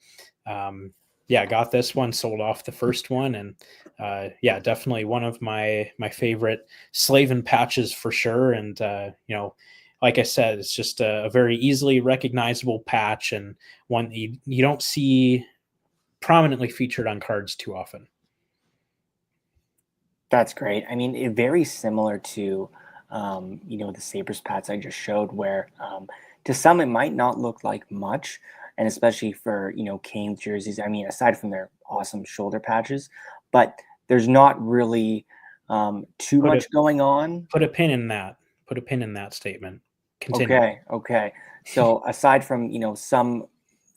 yeah, got this one, sold off the first one, and yeah, definitely one of my favorite Slavin patches for sure. And like I said, it's just a very easily recognizable patch and one you don't see prominently featured on cards too often. That's great. I mean, very similar to, the Sabres Pats I just showed, where to some it might not look like much, and especially for, Canes jerseys. I mean, aside from their awesome shoulder patches, but there's not really too Put a much going on. put a pin in that. Put a pin in that statement. Continue. Okay, okay. So aside from, some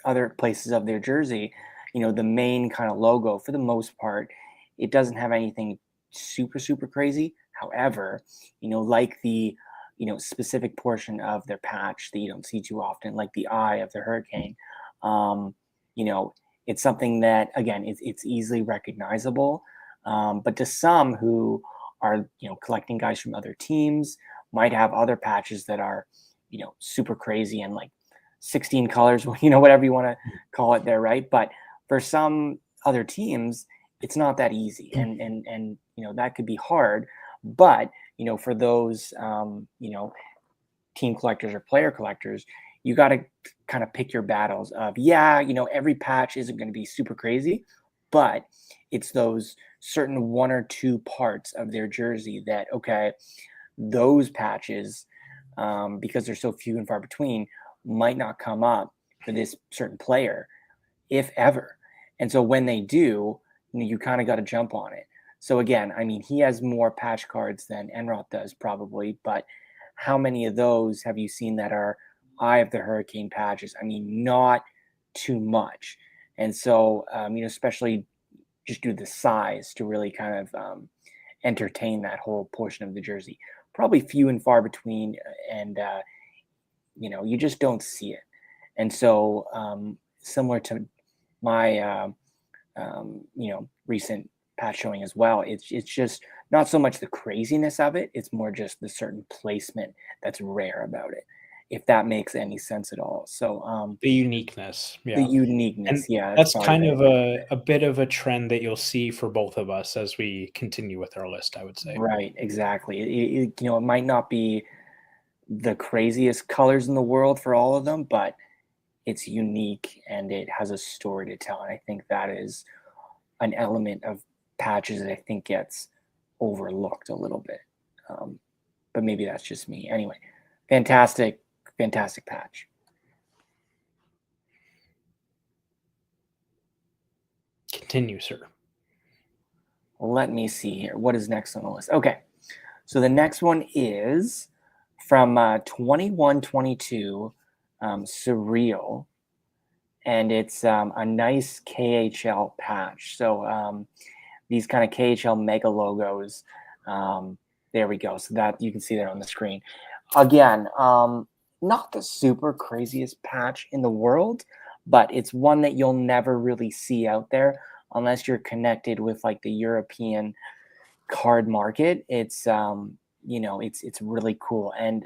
other places of their jersey, the main kind of logo for the most part, it doesn't have anything super, super crazy. However, like the, specific portion of their patch that you don't see too often, like the eye of the hurricane, um, you know, it's something that, again, it's easily recognizable. But to some who are, collecting guys from other teams, might have other patches that are, super crazy and like 16 colors, whatever you want to call it there, right? But for some other teams, it's not that easy, and that could be hard. But for those team collectors or player collectors, you got to kind of pick your battles of, yeah, every patch isn't going to be super crazy, but it's those certain one or two parts of their jersey that, okay, those patches, because they're so few and far between, might not come up for this certain player, if ever. And so when they do, you kind of got to jump on it. So again, I mean, he has more patch cards than Enroth does probably, but how many of those have you seen that are Eye of the Hurricane patches? I mean, not too much. And so, especially just due to the size to really kind of entertain that whole portion of the jersey. Probably few and far between, and you just don't see it. And so, similar to my recent patch showing as well, it's just not so much the craziness of it, it's more just the certain placement that's rare about it, if that makes any sense at all. So The uniqueness, the yeah. uniqueness, And yeah, that's that's probably kind the of way to put it. a bit of a trend that you'll see for both of us as we continue with our list, I would say. Right, exactly. It might not be the craziest colors in the world for all of them, but it's unique and it has a story to tell. And I think that is an element of patches that I think gets overlooked a little bit. But maybe that's just me. Anyway, fantastic, fantastic patch. Continue, sir. Let me see here. What is next on the list? Okay. So the next one is from 21-22 Surreal. And it's a nice KHL patch. So these kind of KHL mega logos. There we go. So that you can see that on the screen. Again, not the super craziest patch in the world, but it's one that you'll never really see out there unless you're connected with like the European card market. It's really cool. And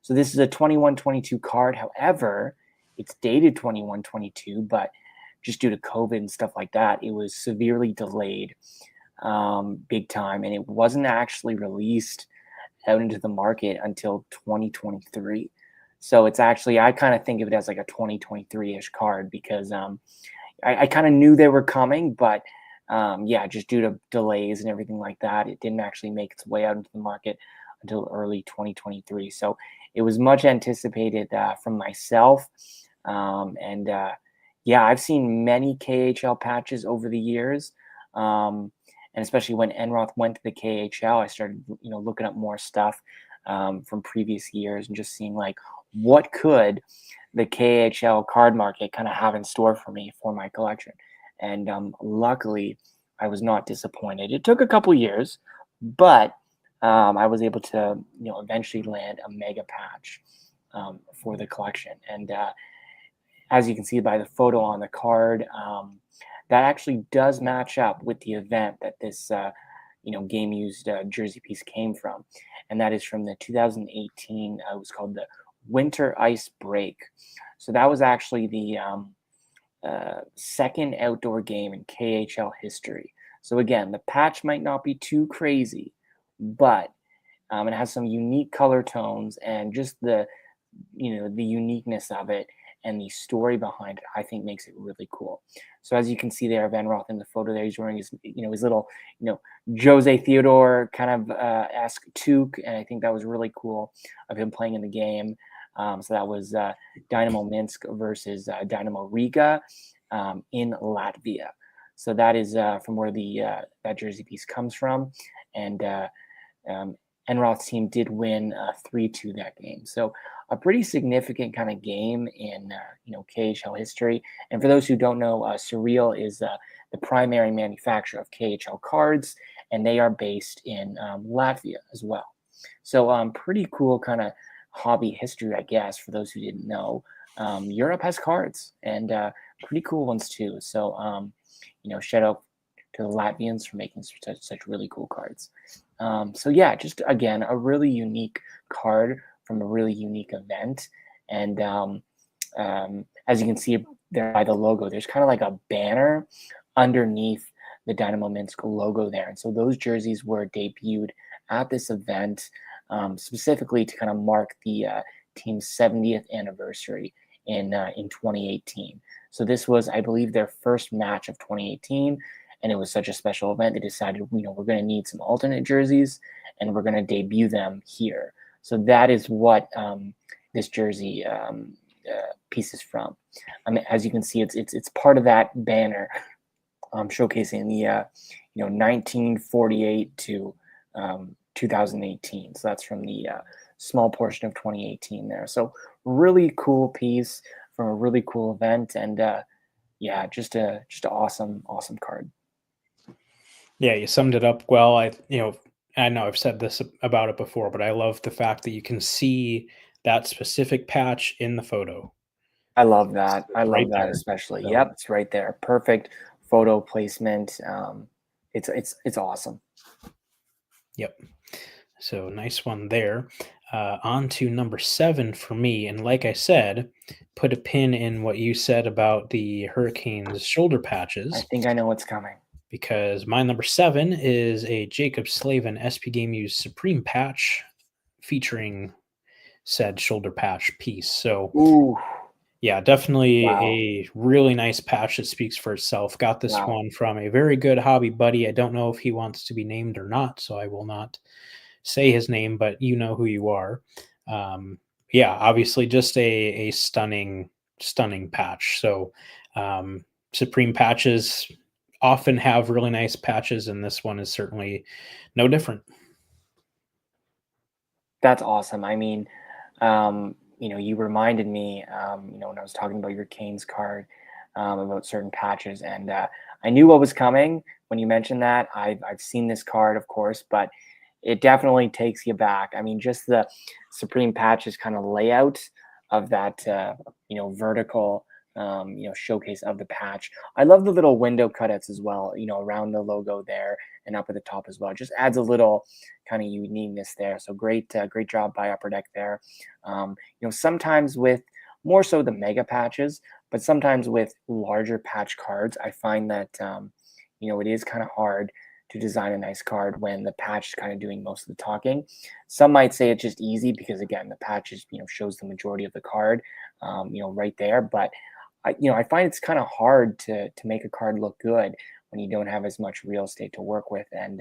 so this is a 21-22 card. However, it's dated 21-22, but just due to COVID and stuff like that, it was severely delayed, big time, and it wasn't actually released out into the market until 2023. So it's actually, I kind of think of it as like a 2023-ish card because I kind of knew they were coming, but yeah, just due to delays and everything like that, it didn't actually make its way out into the market until early 2023. So it was much anticipated from myself. And yeah, I've seen many KHL patches over the years. And especially when Enroth went to the KHL, I started, looking up more stuff from previous years and just seeing like what could the KHL card market kind of have in store for me for my collection. And luckily, I was not disappointed. It took a couple years, but I was able to, eventually land a mega patch for the collection. And as you can see by the photo on the card, that actually does match up with the event that this, game used jersey piece came from. And that is from the 2018, it was called the Winter Ice Break. So that was actually the second outdoor game in KHL history. So again, the patch might not be too crazy, but it has some unique color tones and just the uniqueness of it and the story behind it, I think makes it really cool. So as you can see there, Van Roth in the photo there, he's wearing his, his little, Jose Theodore kind of esque toque, and I think that was really cool of him playing in the game. So that was Dynamo Minsk versus Dynamo Riga in Latvia. So that is from where the that jersey piece comes from, and Enroth's team did win 3-2 that game. So a pretty significant kind of game in KHL history. And for those who don't know, Surreal is the primary manufacturer of KHL cards, and they are based in Latvia as well. So pretty cool kind of hobby history, I guess, for those who didn't know. Europe has cards and pretty cool ones too. So shout out to the Latvians for making such really cool cards. So yeah, just again, a really unique card from a really unique event. And as you can see there by the logo, there's kind of like a banner underneath the Dynamo Minsk logo there. And so those jerseys were debuted at this event specifically to kind of mark the team's 70th anniversary in 2018. So this was, I believe, their first match of 2018, and it was such a special event. They decided, we're going to need some alternate jerseys, and we're going to debut them here. So that is what this jersey piece is from. As you can see, it's part of that banner showcasing the 1948 to 2018. So that's from the small portion of 2018 there. So really cool piece from a really cool event, and just an awesome card. Yeah, you summed it up well. I know I've said this about it before, but I love the fact that you can see that specific patch in the photo. I love that. I right love that there. especially. So- Yep, it's right there. Perfect photo placement. It's awesome. Yep. So nice one there. On to number 7 for me. And like I said, put a pin in what you said about the Hurricanes shoulder I patches, think I know what's coming. because my number 7 is a Jacob Slavin SP Game Use Supreme patch featuring said shoulder patch piece. So Ooh, yeah, definitely wow. a really nice patch that speaks for itself. Got this Wow. one from a very good hobby buddy. I don't know if he wants to be named or not, so I will not say his name, but you know who you are. Yeah, obviously just a stunning patch. So Supreme patches often have really nice patches, and this one is certainly no different. That's awesome. I mean, you reminded me, when I was talking about your Canes card, about certain patches, and I knew what was coming when you mentioned that. I've seen this card, of course, but it definitely takes you back. I mean, just the Supreme patches kind of layout of that, vertical, showcase of the patch. I love the little window cutouts as well, around the logo there and up at the top as well. It just adds a little kind of uniqueness there. So great job by Upper Deck there. Sometimes with more so the mega patches, but sometimes with larger patch cards, I find that it is kind of hard to design a nice card when the patch is kind of doing most of the talking. Some might say it's just easy because again the patch is shows the majority of the card, right there. But I find it's kind of hard to make a card look good when you don't have as much real estate to work with, and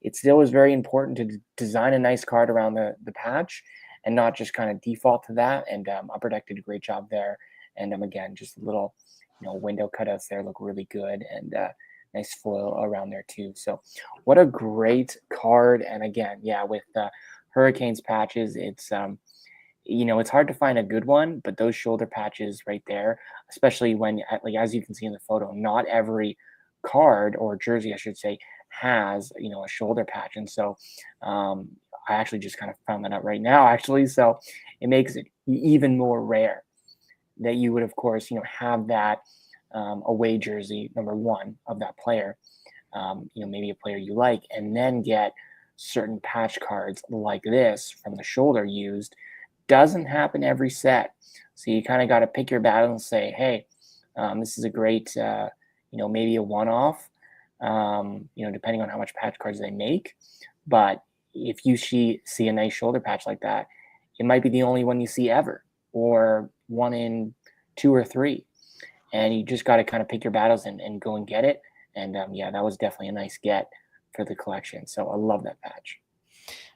it still is very important to design a nice card around the patch and not just kind of default to that. And Upper Deck did a great job there. And again, just a little, window cutouts there look really good, and nice foil around there too. So what a great card. And again, yeah, with Hurricanes patches, it's it's hard to find a good one, but those shoulder patches right there, especially when, like, as you can see in the photo, not every card or jersey, I should say, has a shoulder patch. And so I actually just kind of found that out right now, actually. So it makes it even more rare that you would, of course, have that away jersey number one of that player, maybe a player you like, and then get certain patch cards like this from the shoulder used. Doesn't happen every set. So you kind of got to pick your battle and say, hey, this is a great, maybe a one-off, depending on how much patch cards they make. But if you see a nice shoulder patch like that, it might be the only one you see ever, or one in 2 or 3. And you just got to kind of pick your battles and go and get it. And yeah, that was definitely a nice get for the collection. So I love that patch.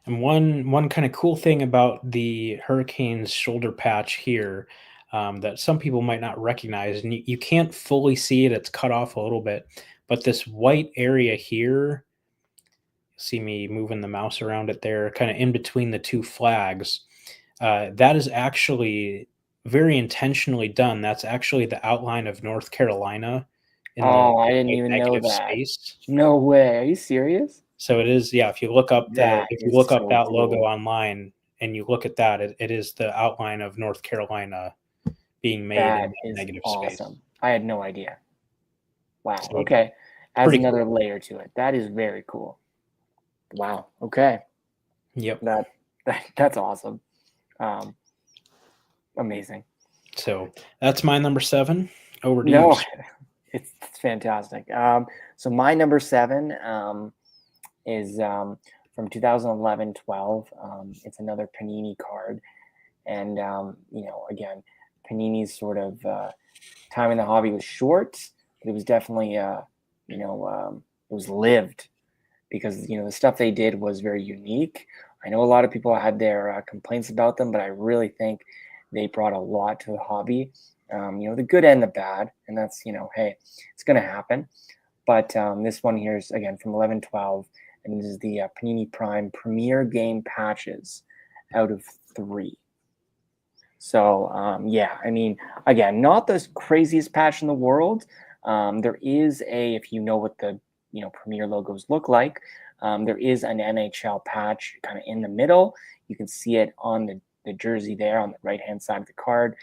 And one kind of cool thing about the Hurricanes shoulder patch here, that some people might not recognize, and you can't fully see it, it's cut off a little bit, but this white area here, see me moving the mouse around it there, kind of in between the two flags, that is actually very intentionally done. That's actually the outline of North Carolina in the Oh, I didn't white even know negative that. space. No way. Are you serious? So it is, yeah, if you look up That is so that logo cool. online and you look at that, it is the outline of North Carolina being made in That that is negative space. awesome. I had no idea. Wow. So it's Okay. Adds pretty cool. another layer to it. That is very cool. Wow. Okay. Yep. That's awesome. Um, amazing. So that's my number 7. Over to you. No, it's fantastic. So my number 7 is from 2011-12. It's another Panini card, and again, Panini's sort of time in the hobby was short, but it was definitely it was lived because the stuff they did was very unique. I know a lot of people had their complaints about them, but I really think they brought a lot to the hobby. The good and the bad, and that's hey, it's going to happen. But this one here is again from 11/12, and this is the Panini Prime Premier Game patches out of 3. So yeah, I mean, again, not the craziest patch in the world. There is if you know what the Premier logos look like, there is an NHL patch kind of in the middle. You can see it on the jersey there on the right hand side of the card.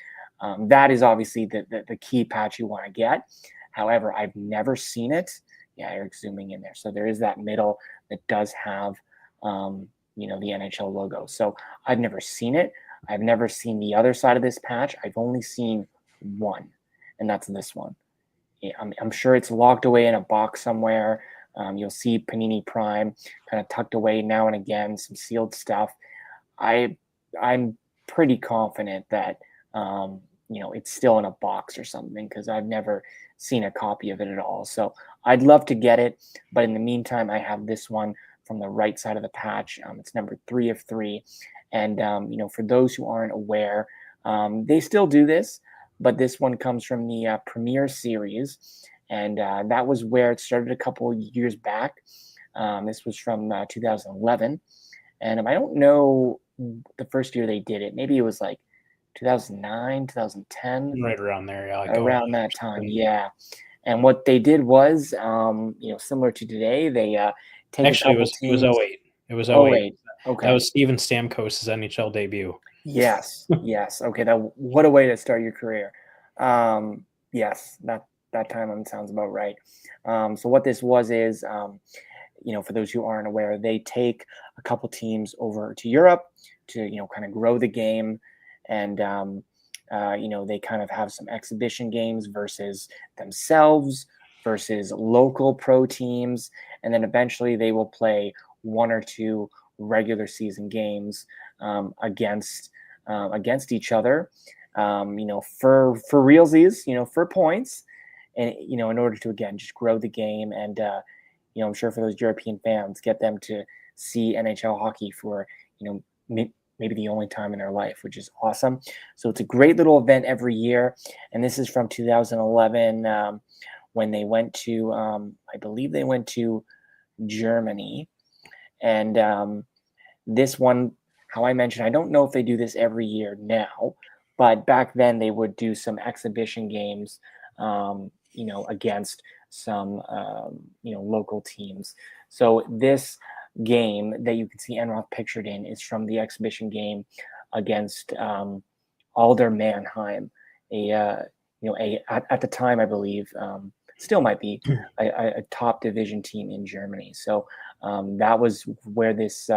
That is obviously the key patch you want to get. However, I've never seen it. Yeah, Eric's zooming in there. So there is that middle that does have the NHL logo. So I've never seen it. I've never seen the other side of this patch. I've only seen one, and that's this one. Yeah, I'm sure it's locked away in a box somewhere. You'll see Panini Prime kind of tucked away now and again, some sealed stuff. I'm pretty confident that it's still in a box or something because I've never seen a copy of it at all. So I'd love to get it, but in the meantime, I have this one from the right side of the patch. It's number 3 of 3, and for those who aren't aware, they still do this, but this one comes from the Premier Series, and that was where it started a couple of years back. This was from 2011, and I don't know the first year they did it. Maybe it was like 2009, 2010, Right around there, yeah. around that time, yeah. And what they did was, similar to today, they take Actually, a couple it was teams. 08. It was 08. 08. Okay. That was Steven Stamkos' NHL debut. Yes. Okay. What a way to start your career. Yes, that timeline sounds about right. So what this was is, for those who aren't aware, they take a couple teams over to Europe to kind of grow the game, and they kind of have some exhibition games versus themselves versus local pro teams, and then eventually they will play 1 or 2 regular season games against each other, for realsies, for points, and in order to again just grow the game, and I'm sure for those European fans, get them to see NHL hockey for maybe the only time in their life, which is awesome. So it's a great little event every year, and this is from 2011 when they went to I believe they went to Germany, and this one, how I mentioned, I don't know if they do this every year now, but back then they would do some exhibition games, against some, local teams. So this game that you can see Enroth pictured in is from the exhibition game against Alder Mannheim, at the time, I believe, still might be a top division team in Germany. So that was where this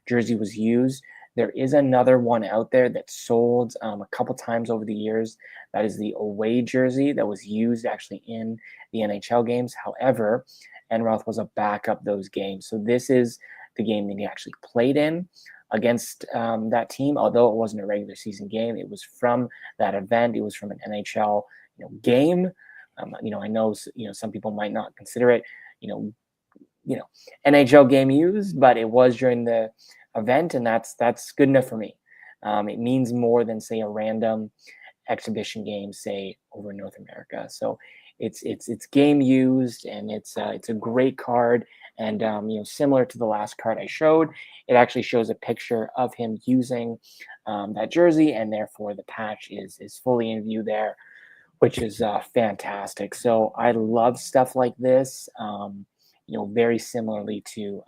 jersey was used. There is another one out there that sold a couple times over the years. That is the away jersey that was used actually in the NHL games. However, Enroth was a backup those games. So this is the game that he actually played in against that team. Although it wasn't a regular season game, it was from that event. It was from an NHL game. I know some people might not consider it NHL game used, but it was during the event, and that's good enough for me. It means more than say a random exhibition game, say over North America. So it's game used, and it's a great card. And similar to the last card I showed, it actually shows a picture of him using that jersey, and therefore the patch is fully in view there, which is fantastic. So I love stuff like this. Very similarly to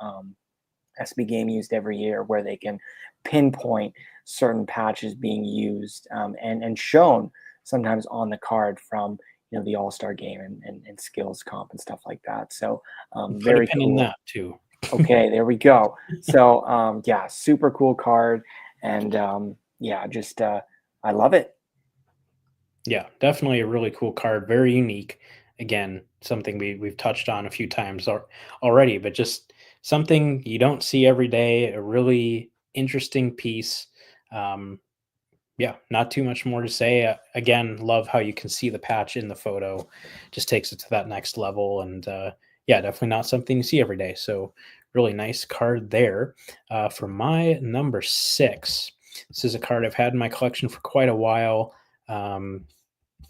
SB Game used every year, where they can pinpoint certain patches being used and shown sometimes on the card from the All-Star game and skills comp and stuff like that. So very Put a pin cool. in that too. Okay, there we go. So yeah, super cool card, and just I love it. Yeah, definitely a really cool card. Very unique. Again, something we've touched on a few times already, but just something you don't see every day. A really interesting piece. Yeah, not too much more to say. Again, love how you can see the patch in the photo. Just takes it to that next level, and yeah, definitely not something you see every day. So, really nice card there. For my number six, this is a card I've had in my collection for quite a while. Um,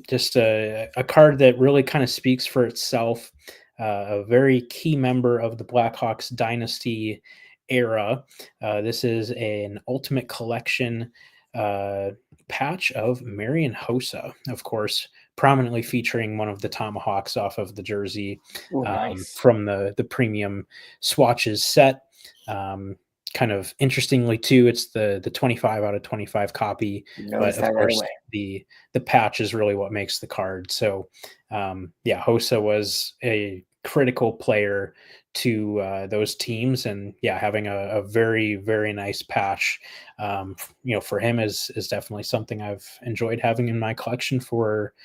just a card that really kind of speaks for itself. A very key member of the Blackhawks dynasty era. This is an Ultimate Collection uh, patch of Marian Hossa, of course, prominently featuring one of the tomahawks off of the jersey Oh, nice. from the premium swatches set. Um, Kind of interestingly too, it's the 25 out of 25 copy, but Noticed of that right course away. the patch is really what makes the card. So yeah, Hossa was a critical player to those teams, and yeah, having a very very nice patch, for him is definitely something I've enjoyed having in my collection for.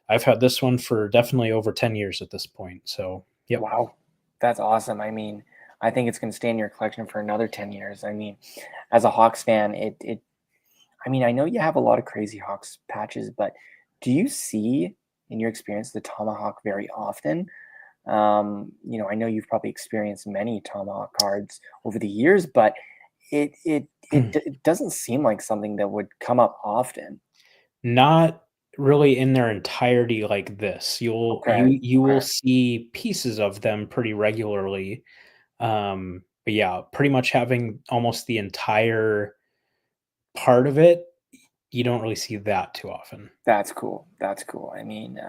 I've had this one for definitely over 10 years at this point. So yep. Wow, that's awesome. I mean, I think it's going to stay in your collection for another 10 years. I mean, as a Hawks fan, I mean, I know you have a lot of crazy Hawks patches, but do you see in your experience the tomahawk very often? I know you've probably experienced many tomahawk cards over the years, but it doesn't seem like something that would come up often. Not really in their entirety like this. You'll Okay. you will Okay. see pieces of them pretty regularly. But yeah, pretty much having almost the entire part of it, you don't really see that too often. That's cool. That's cool. I mean,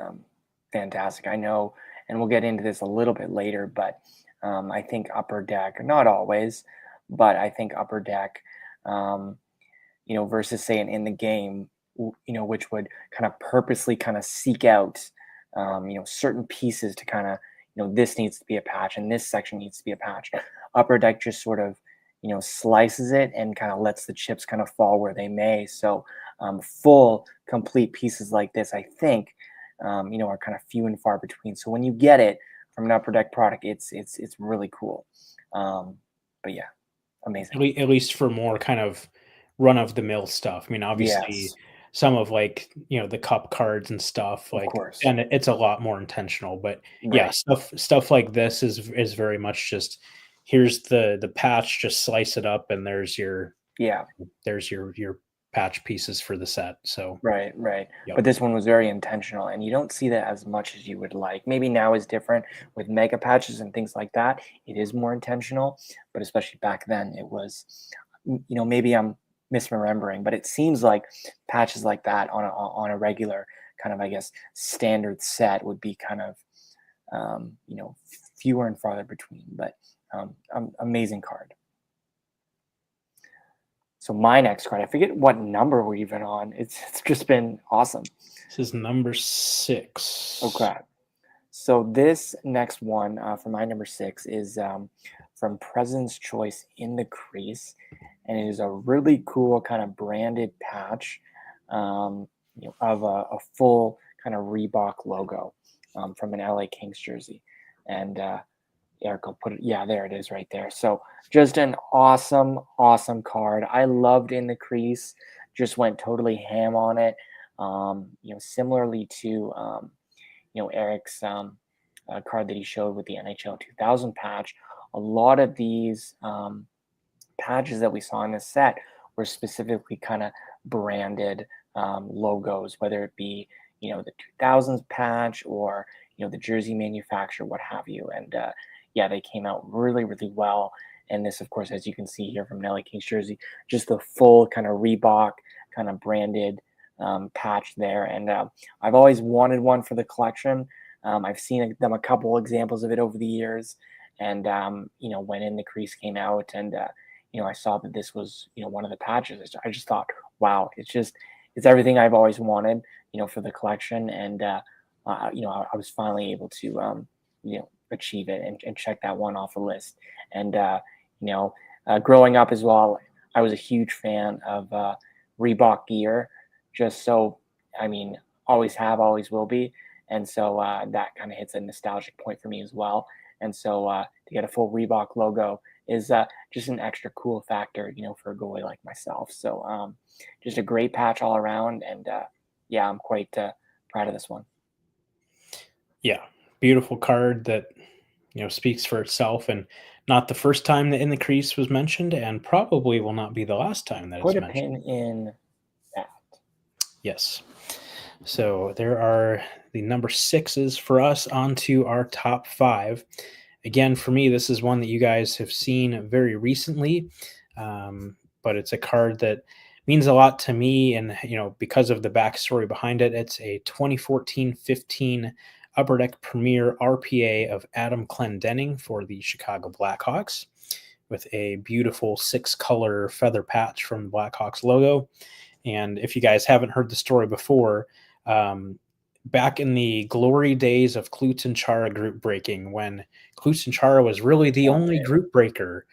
fantastic. I know, and we'll get into this a little bit later, but I think Upper Deck, not always, but I think Upper Deck, um, versus say in the game, which would kind of purposely kind of seek out, certain pieces to kind of, this needs to be a patch and this section needs to be a patch. Upper Deck just sort of, slices it and kind of lets the chips kind of fall where they may. So full, complete pieces like this, I think, are kind of few and far between. So when you get it from an Upper Deck product, it's really cool. Um, but yeah, amazing. At least for more kind of run of the mill stuff. I mean, obviously, Yes, some of like the cup cards and stuff of like, course. and it's a lot more intentional. But yeah, Right. stuff like this is very much just here's the patch, just slice it up, and Yeah. there's your patch pieces for the set. So Right, right. yep. But this one was very intentional, and you don't see that as much as you would like. Maybe now is different with mega patches and things like that. It is more intentional, but especially back then, it was, maybe I'm misremembering, but it seems like patches like that on a regular kind of, I guess, standard set would be kind of, fewer and farther between. But amazing card. So my next card, I forget what number we're even on. It's just been awesome. This is number 6. Okay. So this next one for my number six is from President's Choice in the Crease, and it is a really cool kind of branded patch, of a full kind of Reebok logo from an LA Kings jersey, and Eric will put it. Yeah, there it is, right there. So just an awesome, awesome card. I loved in the Crease. Just went totally ham on it. Similarly to Eric's card that he showed with the NHL 2000 patch. A lot of these patches that we saw in this set were specifically kind of branded logos, whether it be the 2000s patch or the jersey manufacturer, what have you. And yeah, they came out really, really well. And this, of course, as you can see here from Nelly King's jersey, just the full kind of Reebok kind of branded patch there. And I've always wanted one for the collection. I've seen them a couple examples of it over the years, and when In the Crease came out, and I saw that this was one of the patches. I just thought, wow, it's everything I've always wanted, for the collection, and I was finally able to achieve it and check that one off the list. And growing up as well, I was a huge fan of Reebok gear, just so I mean, always have, always will be. And so that kind of hits a nostalgic point for me as well. And so to get a full Reebok logo is just an extra cool factor, for a goalie like myself. So just a great patch all around, and yeah, I'm quite proud of this one. Yeah, beautiful card that speaks for itself, and not the first time that In the Crease was mentioned, and probably will not be the last time that Put it's a mentioned. pin in that. Yes. So there are the number sixes for us. Onto our top five. Again, for me, this is one that you guys have seen very recently, but it's a card that means a lot to me, and because of the backstory behind it. It's a 2014-15 Upper Deck Premier RPA of Adam Clendenning for the Chicago Blackhawks, with a beautiful 6-color feather patch from the Blackhawks logo. And if you guys haven't heard the story before, back in the glory days of Klutz and Chara group breaking, when Klutz and Chara was really the only Okay. group breaker,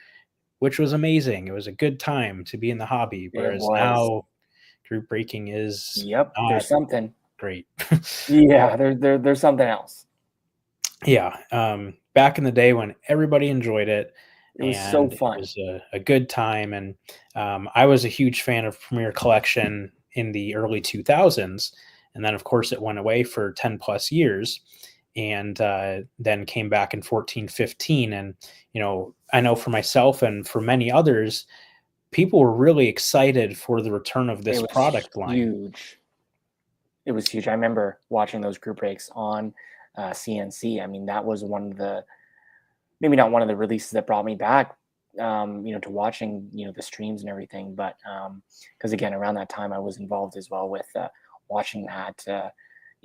which was amazing. It was a good time to be in the hobby, It whereas was. now group breaking is Yep. not There's something. great. Yeah. There's something else. Yeah, back in the day when everybody enjoyed it, It was so and it fun. was a good time, and I was a huge fan of Premier Collection in the early 2000s, and then of course it went away for 10 plus years, and then came back in 14-15. And I know for myself and for many others, people were really excited for the return of It this was product line. huge. It was huge. I remember watching those group breaks on CNC. I mean, that was one of the, maybe not one of the releases that brought me back, to watching, the streams and everything. But because again, around that time, I was involved as well with watching that,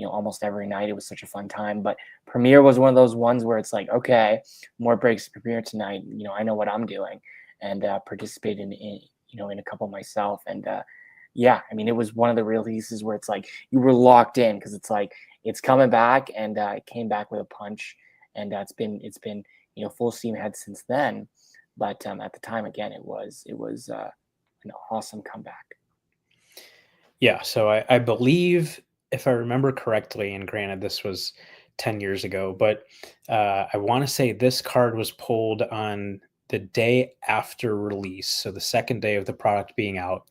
almost every night. It was such a fun time. But Premiere was one of those ones where it's like, okay, more breaks to Premiere tonight. I know what I'm doing, and participate in a couple myself. And yeah, I mean, it was one of the releases where it's like you were locked in because it's like it's coming back, and it came back with a punch, and it's been full steam ahead since then. But at the time, again, it was an awesome comeback. Yeah, so I believe, if I remember correctly, and granted this was 10 years ago, but I want to say this card was pulled on the day after release, so the second day of the product being out.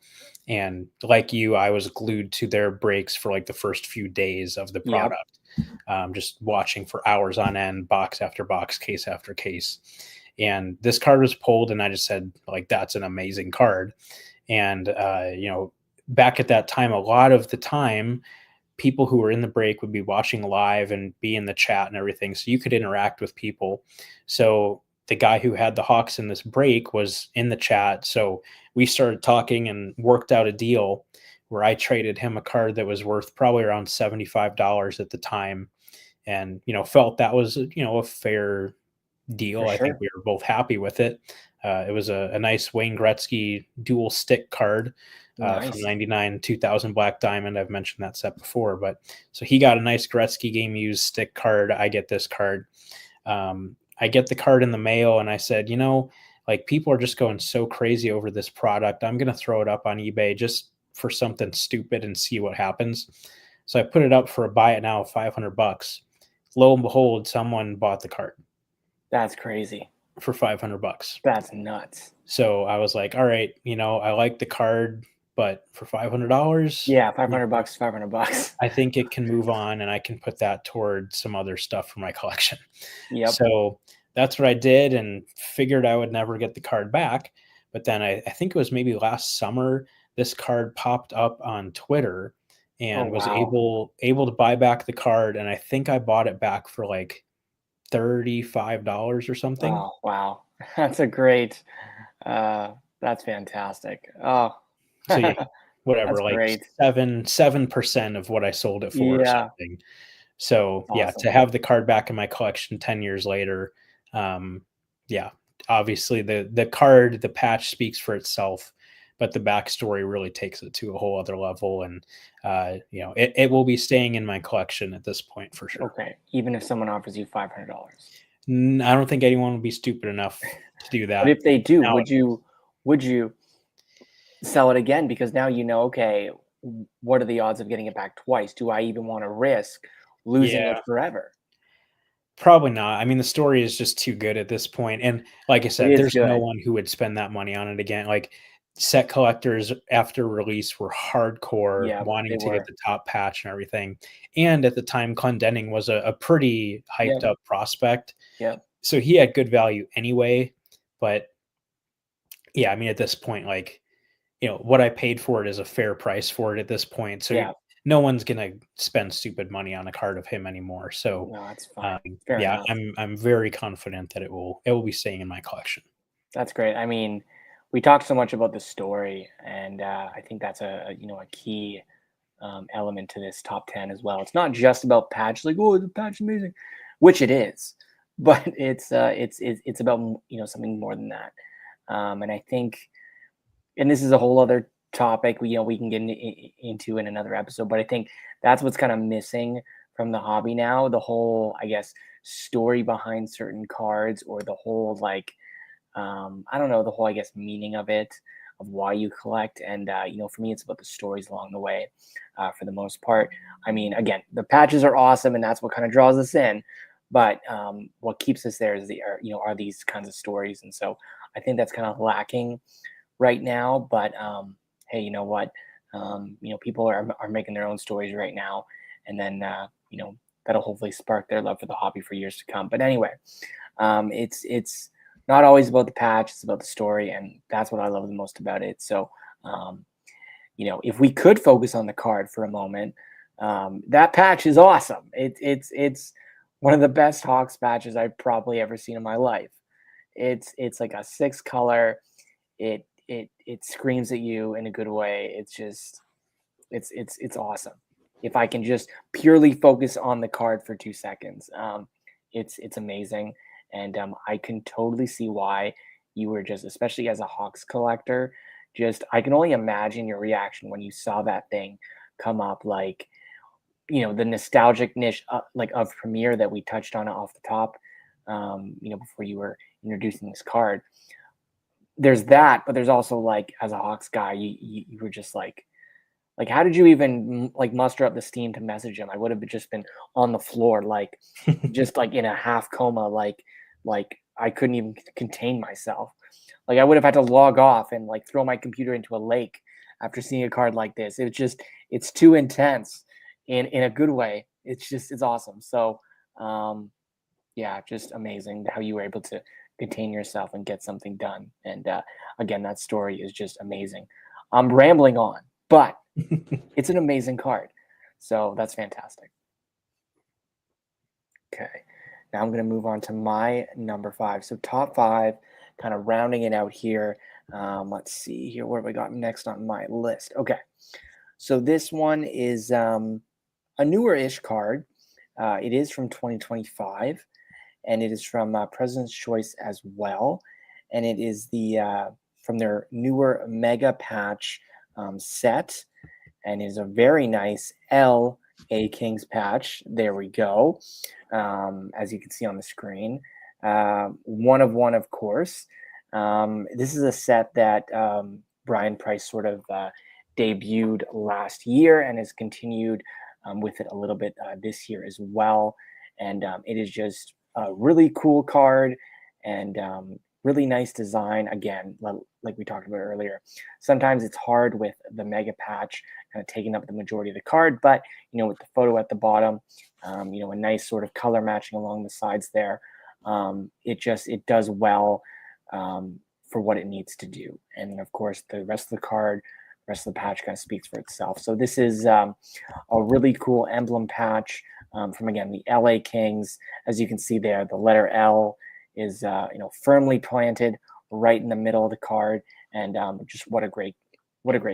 And like you, I was glued to their breaks for like the first few days of the Yep, product, just watching for hours on end, box after box, case after case. And this card was pulled, and I just said, like, that's an amazing card. And back at that time, a lot of the time, people who were in the break would be watching live and be in the chat and everything, so you could interact with people. So the guy who had the Hawks in this break was in the chat, so we started talking and worked out a deal where I traded him a card that was worth probably around $75 at the time, and felt that was a fair for deal. I think sure. we were both happy with it. It was a nice Wayne Gretzky dual stick card from Nice. 99 2000 Black Diamond. I've mentioned that set before, but so he got a nice Gretzky game used stick card. I get this card. I get the card in the mail, and I said, like, people are just going so crazy over this product. I'm going to throw it up on eBay just for something stupid and see what happens. So I put it up for a buy it now of $500. Lo and behold, someone bought the card That's crazy. for $500. That's nuts. So I was like, all right, I like the card, but for $500, Yeah, $500, $500. I think it can move on, and I can put that toward some other stuff for my collection. Yep. So that's what I did, and figured I would never get the card back. But then I think it was maybe last summer, this card popped up on Twitter, Oh and was wow. able to buy back the card. And I think I bought it back for like $35 or something. Oh wow. That's a great. Uh, that's fantastic. Oh, So yeah, that's whatever, like great. 7% of what I sold it for or Yeah, something. So yeah, awesome. to have the card back in my collection 10 years later, um, yeah, obviously the patch speaks for itself, but the backstory really takes it to a whole other level. And it will be staying in my collection at this point for sure. Okay, even if someone offers you $500. I don't think anyone would be stupid enough to do But that if they do, now. would you sell it again? Because now okay, what are the odds of getting it back twice? Do I even want to risk losing Yeah. it forever? Probably not. I mean, the story is just too good at this point, and like I It said, is there's no good. one who would spend that money on it again. Like, set collectors after release were hardcore, Yeah, they wanting to get were. the top patch and everything, and at the time, Clendenning was a pretty hyped Yep. up prospect, Yep. so he had good value anyway, but yeah, I mean, at this point, like, what I paid for it is a fair price for it at this point, so Yeah. no one's gonna spend stupid money on a card of him anymore, so, No, that's fine. Fair yeah, enough. I'm very confident that it will be staying in my collection. That's great. I mean, we talked so much about the story, and I think that's a key element to this top 10 as well. It's not just about patch, like, oh, the patch is amazing, which it is, but it's about something more than that. And I think, and this is a whole other topic we can get into in another episode, but I think that's what's kind of missing from the hobby now. The whole, I guess, story behind certain cards, or the whole like I don't know, the whole, I guess, meaning of it, of why you collect. And for me, it's about the stories along the way, for the most part. I mean, again, the patches are awesome, and that's what kind of draws us in. But what keeps us there is are these kinds of stories, and so I think that's kind of lacking right now. But hey, you know what? People are making their own stories right now, and then that'll hopefully spark their love for the hobby for years to come. But anyway, it's not always about the patch; it's about the story, and that's what I love the most about it. So, um, if we could focus on the card for a moment, that patch is awesome. It's one of the best Hawks patches I've probably ever seen in my life. It's like a six color. It screams at you in a good way. It's just it's awesome. If I can just purely focus on the card for 2 seconds, it's amazing, and I can totally see why you were just, especially as a Hawks collector, just I can only imagine your reaction when you saw that thing come up, like the nostalgic niche, like of Premiere that we touched on off the top, before you were introducing this card. There's that, but there's also, like, as a Hawks guy, you were just like, how did you even like muster up the steam to message him? I would have just been on the floor, like just like in a half coma, like I couldn't even contain myself. Like I would have had to log off and like throw my computer into a lake after seeing a card like this. It's too intense in a good way. It's awesome. So yeah, just amazing how you were able to contain yourself and get something done. And again, that story is just amazing. I'm rambling on, but it's an amazing card. So that's fantastic. Okay. Now I'm going to move on to my number five. So top five, kind of rounding it out here. Let's see here. What have I got next on my list? Okay. So this one is a newer-ish card. It is from 2025, and it is from President's Choice as well. And it is from their newer Mega Patch set, and is a very nice LA Kings patch. There we go. As you can see on the screen. One of one, of course. This is a set that Brian Price sort of debuted last year and has continued with it a little bit this year as well. And it is just a really cool card, and really nice design. Again, like we talked about earlier, sometimes it's hard with the Mega Patch kind of taking up the majority of the card, but with the photo at the bottom, a nice sort of color matching along the sides there, it does well for what it needs to do. And of course, the rest of the card, the rest of the patch kind of speaks for itself. So this is a really cool emblem patch from, again, the LA Kings. As you can see there, the letter L is firmly planted right in the middle of the card, and just what a great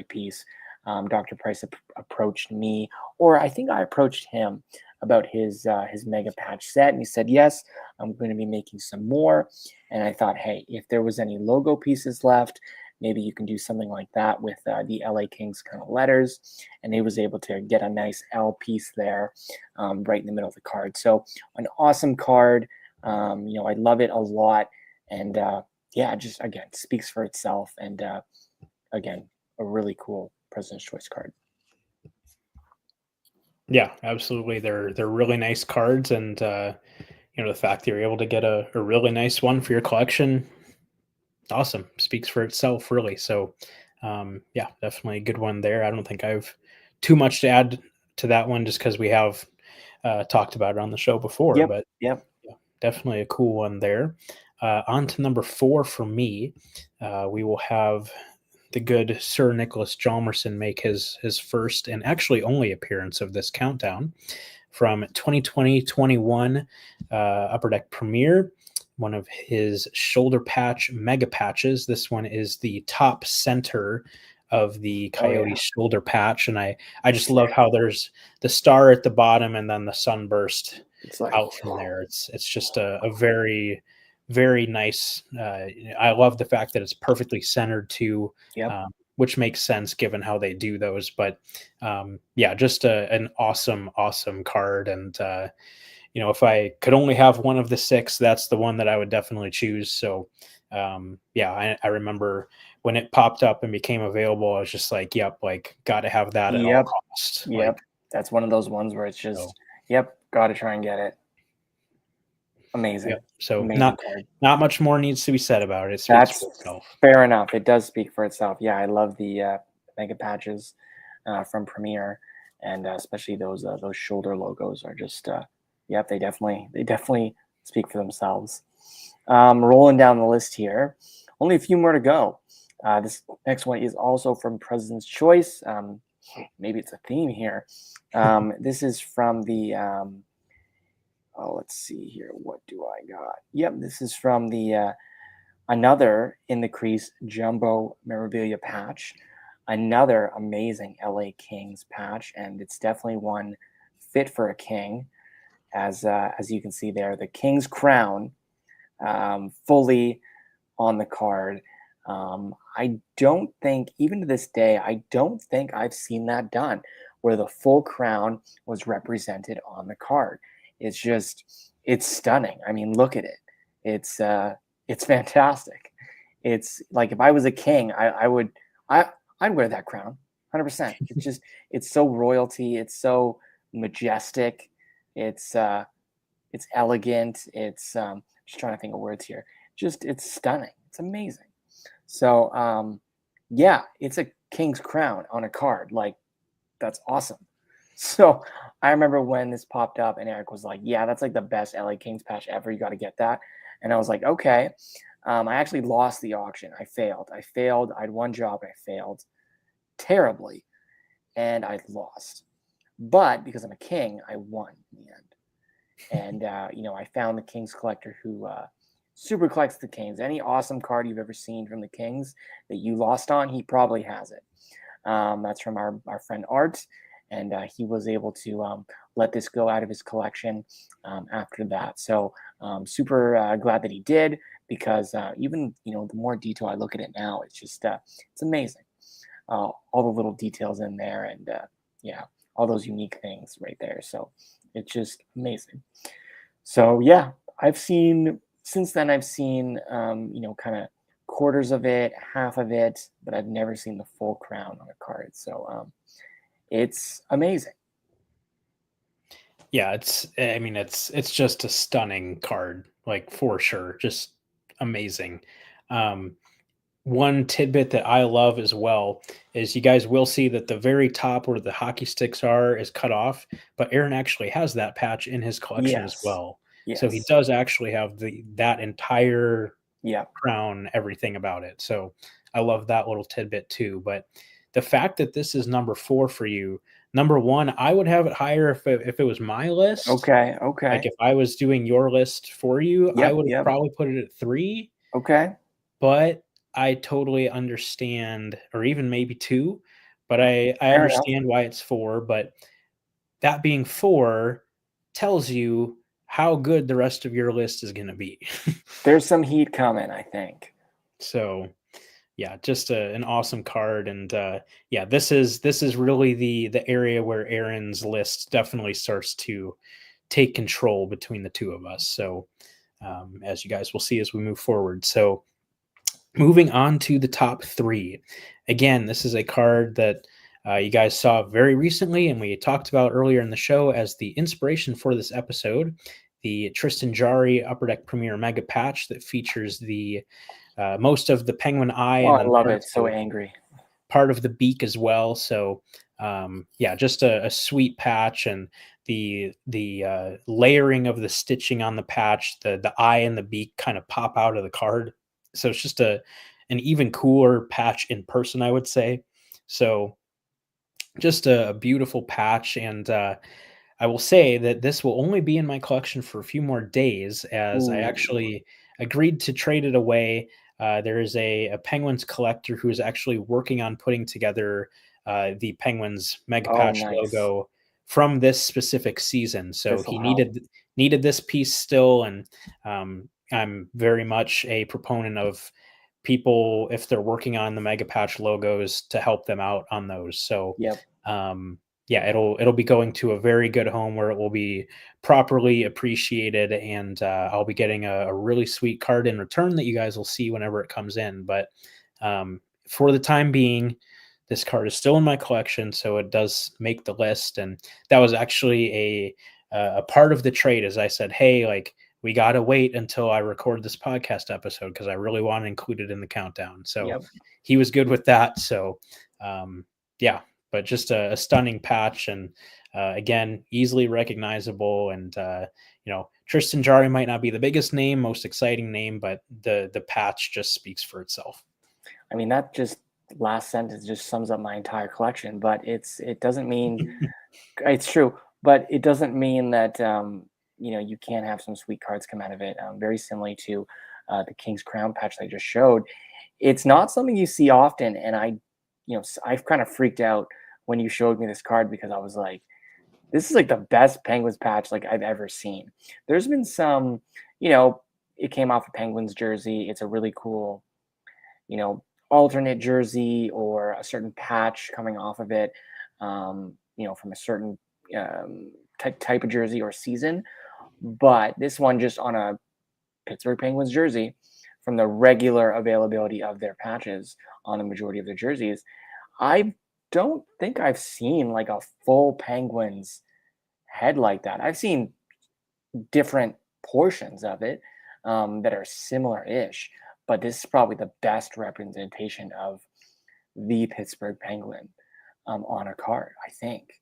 piece. Dr. Price approached me, or I think I approached him about his Mega Patch set, and he said, yes, I'm going to be making some more. And I thought, hey, if there was any logo pieces left, maybe you can do something like that with the LA Kings kind of letters. And he was able to get a nice L piece there, right in the middle of the card. So an awesome card. I love it a lot. And yeah, just, again, speaks for itself. And again, a really cool President's Choice card. Yeah, absolutely. They're really nice cards, and the fact that you're able to get a really nice one for your collection, awesome. Speaks for itself, really. So, yeah, definitely a good one there. I don't think I've too much to add to that one, just because we have talked about it on the show before. Yep, But yep. yeah, definitely a cool one there. On to number 4 for me. We will have the good Sir Nicholas Jalmerson make his first and actually only appearance of this countdown from 2020-21 Upper Deck Premier, one of his shoulder patch mega patches. This one is the top center of the Coyote shoulder patch, and I just love how there's the star at the bottom and then the sunburst It's like, out from there. It's just a very very nice. I love the fact that it's perfectly centered too, yep. which makes sense given how they do those. But yeah, just an awesome card. And if I could only have one of the 6, that's the one that I would definitely choose. So yeah, I remember when it popped up and became available, I was just like, yep, like got to have that at all costs. Yep. Like, That's one of those ones where it's just, yep, got to try and get it. Amazing. Yep. So amazing not much more needs to be said about it. It speaks That's for itself. fair enough. It does speak for itself. Yeah, I love the mega patches from Premiere, and especially those shoulder logos are just, yep, they definitely speak for themselves. Rolling down the list here, only a few more to go. This next one is also from President's Choice. Maybe it's a theme here. This is from the let's see here. What do I got? Yep, this is from the another in the crease jumbo memorabilia patch. Another amazing LA Kings patch, and it's definitely one fit for a king. As you can see there, the King's crown fully on the card. I don't think, even to this day, I don't think I've seen that done where the full crown was represented on the card. It's stunning. I mean, look at it. It's fantastic. It's like if I was a king, I'd wear that crown 100%. It's so royalty. It's so majestic. It's elegant. It's just trying to think of words here. It's stunning. It's amazing. So yeah, it's a king's crown on a card. Like, that's awesome. So I remember when this popped up and Eric was like, yeah, that's like the best LA Kings patch ever. You got to get that. And I was like, okay. I actually lost the auction. I failed. I had one job. I failed terribly, and I lost. But because I'm a king, I won in the end. And I found the Kings collector who super collects the Kings. Any awesome card you've ever seen from the Kings that you lost on, he probably has it. That's from our friend Art, and he was able to let this go out of his collection after that. So super glad that he did, because even the more detail I look at it now, it's just it's amazing. All the little details in there, and yeah, all those unique things right there. So it's just amazing. So yeah, since then I've seen kind of quarters of it, half of it, but I've never seen the full crown on a card. So it's amazing. Yeah, it's just a stunning card, like, for sure. Just amazing. One tidbit that I love as well is you guys will see that the very top where the hockey sticks are is cut off, but Aaron actually has that patch in his collection as well. Yes. So he does actually have that entire Yeah. crown, everything about it. So I love that little tidbit too. But the fact that this is number 4 for you, number 1, I would have it higher if it was my list. Okay. Like if I was doing your list for you, I would have probably put it at 3. Okay. But I totally understand, or even maybe 2, but I understand why it's 4. But that being 4 tells you how good the rest of your list is going to be. There's some heat coming, I think. So yeah, just an awesome card. And yeah, this is really the area where Aaron's list definitely starts to take control between the two of us. So as you guys will see as we move forward. So moving on to the top 3. Again, this is a card that you guys saw very recently, and we talked about earlier in the show as the inspiration for this episode. the Tristan Jarry Upper Deck Premier Mega Patch that features the most of the penguin eye, Oh, and I then love it. So angry. part of the beak as well. So yeah, just a sweet patch, and the layering of the stitching on the patch, the eye and the beak kind of pop out of the card. So it's just an even cooler patch in person, I would say. So just a beautiful patch, and I will say that this will only be in my collection for a few more days, as I Ooh. actually agreed to trade it away. There is a Penguins collector who is actually working on putting together the Penguins Mega Oh, Patch nice. logo from this specific season. So This will he help. needed this piece still, and I'm very much a proponent of people, if they're working on the Mega Patch logos, to help them out on those. So Yep. yeah, it'll be going to a very good home where it will be properly appreciated, and I'll be getting a really sweet card in return that you guys will see whenever it comes in. But for the time being, this card is still in my collection, so it does make the list. And that was actually a part of the trade, as I said, hey, like, we got to wait until I record this podcast episode because I really want to include it in the countdown. So Yep. he was good with that. So yeah, but just a stunning patch, and again, easily recognizable. And Tristan Jarry might not be the biggest name, most exciting name, but the patch just speaks for itself. I mean, that just last sentence just sums up my entire collection. But it doesn't mean it's true, but it doesn't mean that you can't have some sweet cards come out of it. Very similarly to the King's Crown patch I just showed. It's not something you see often, and I've kind of freaked out when you showed me this card because I was like, this is like the best Penguins patch like I've ever seen. There's been some, it came off a Penguins jersey. It's a really cool, you know, alternate jersey or a certain patch coming off of it, from a certain type of jersey or season. But this one just on a Pittsburgh Penguins jersey from the regular availability of their patches on the majority of their jerseys. I don't think I've seen like a full Penguins head like that. I've seen different portions of it that are similar-ish, but this is probably the best representation of the Pittsburgh Penguin on a card, I think.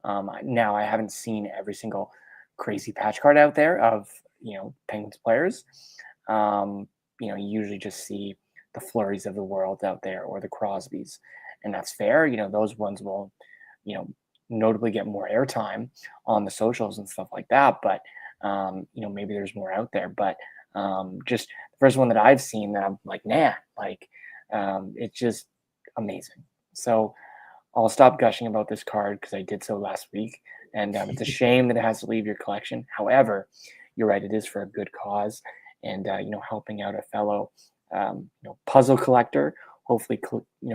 Now, I haven't seen every single crazy patch card out there of Penguins players. You usually just see the Flurries of the world out there or the Crosbys, and that's fair. Those ones will, notably get more airtime on the socials and stuff like that. But maybe there's more out there. But just the first one that I've seen that I'm like, nah, like it's just amazing. So I'll stop gushing about this card because I did so last week, and it's a shame that it has to leave your collection. However, you're right; it is for a good cause, and helping out a fellow puzzle collector. Hopefully,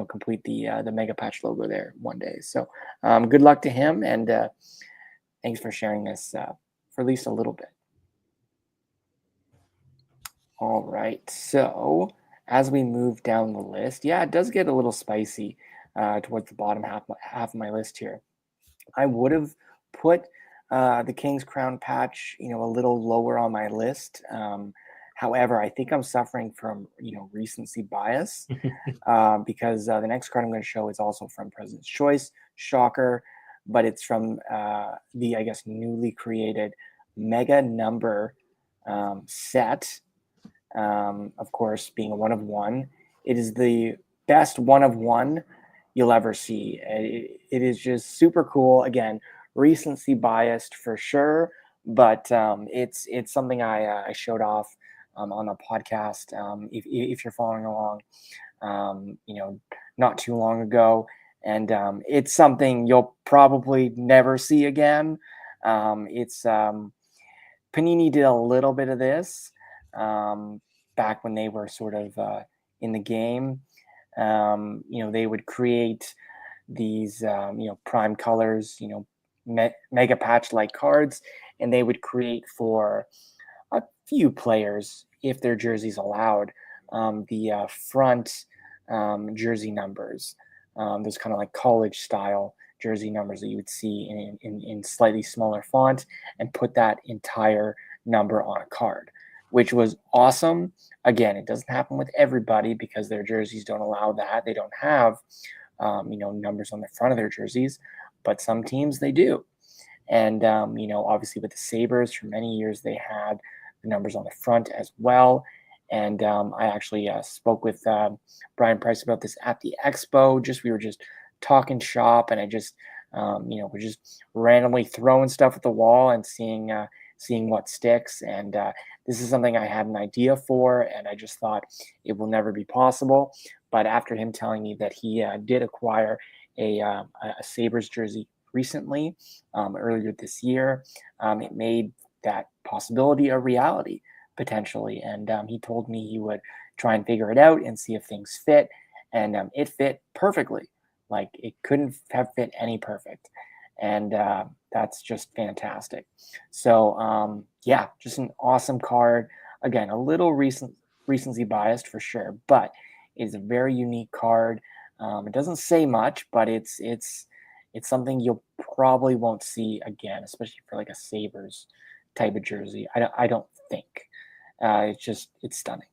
complete the Mega Patch logo there one day. So, good luck to him, and thanks for sharing this for at least a little bit. All right. So as we move down the list, yeah, it does get a little spicy towards the bottom half of my list here. I would have put the King's Crown patch, a little lower on my list. However, I think I'm suffering from, recency bias because the next card I'm going to show is also from President's Choice. Shocker, but it's from the, I guess, newly created Mega Number set. Of course, being a one of one, it is the best one of one you'll ever see. It is just super cool. Again, recency biased for sure, but it's something I showed off on a podcast. If you're following along, not too long ago, and it's something you'll probably never see again. It's Panini did a little bit of this back when they were sort of in the game. They would create these, prime colors, mega patch like cards, and they would create for a few players, if their jerseys allowed, the front jersey numbers. Those kind of like college style jersey numbers that you would see in slightly smaller font, and put that entire number on a card, which was awesome. Again, it doesn't happen with everybody because their jerseys don't allow that. They don't have, numbers on the front of their jerseys, but some teams they do. And, obviously with the Sabres, for many years, they had the numbers on the front as well. And I actually spoke with Brian Price about this at the expo. We were just talking shop, and I just, we're just randomly throwing stuff at the wall and seeing what sticks. And this is something I had an idea for, and I just thought it will never be possible. But after him telling me that he did acquire a Sabres jersey recently, earlier this year, it made that possibility a reality potentially. And he told me he would try and figure it out and see if things fit. And it fit perfectly. Like, it couldn't have fit any perfect. And that's just fantastic. So, just an awesome card. Again, a little recency biased for sure, but it's a very unique card. It doesn't say much, but it's something you'll probably won't see again, especially for like a Sabres type of jersey. I don't think. It's stunning.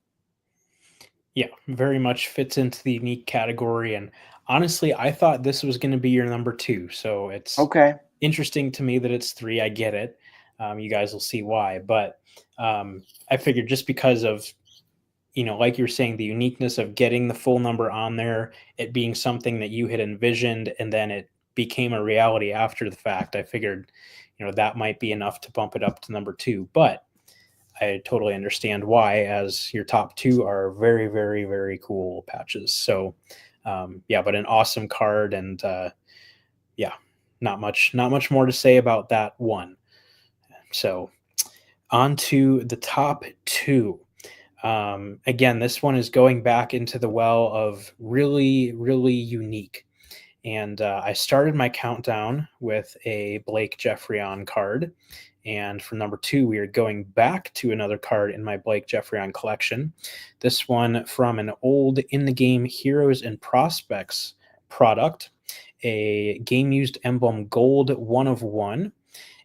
Yeah, very much fits into the unique category. And honestly, I thought this was going to be your number two. So it's Okay. interesting to me that it's three. I get it. You guys will see why. But I figured just because of, like you're saying, the uniqueness of getting the full number on there, it being something that you had envisioned, and then it became a reality after the fact. I figured, that might be enough to bump it up to number two. But I totally understand why, as your top two are very, very, very cool patches. So, but an awesome card, and not much more to say about that one. So, on to the top two. Again, this one is going back into the well of really, really unique. And I started my countdown with a Blake Geoffrion card. And for number two, we are going back to another card in my Blake Geoffrion collection. This one from an old In the Game Heroes and Prospects product, a game used emblem gold 1/1.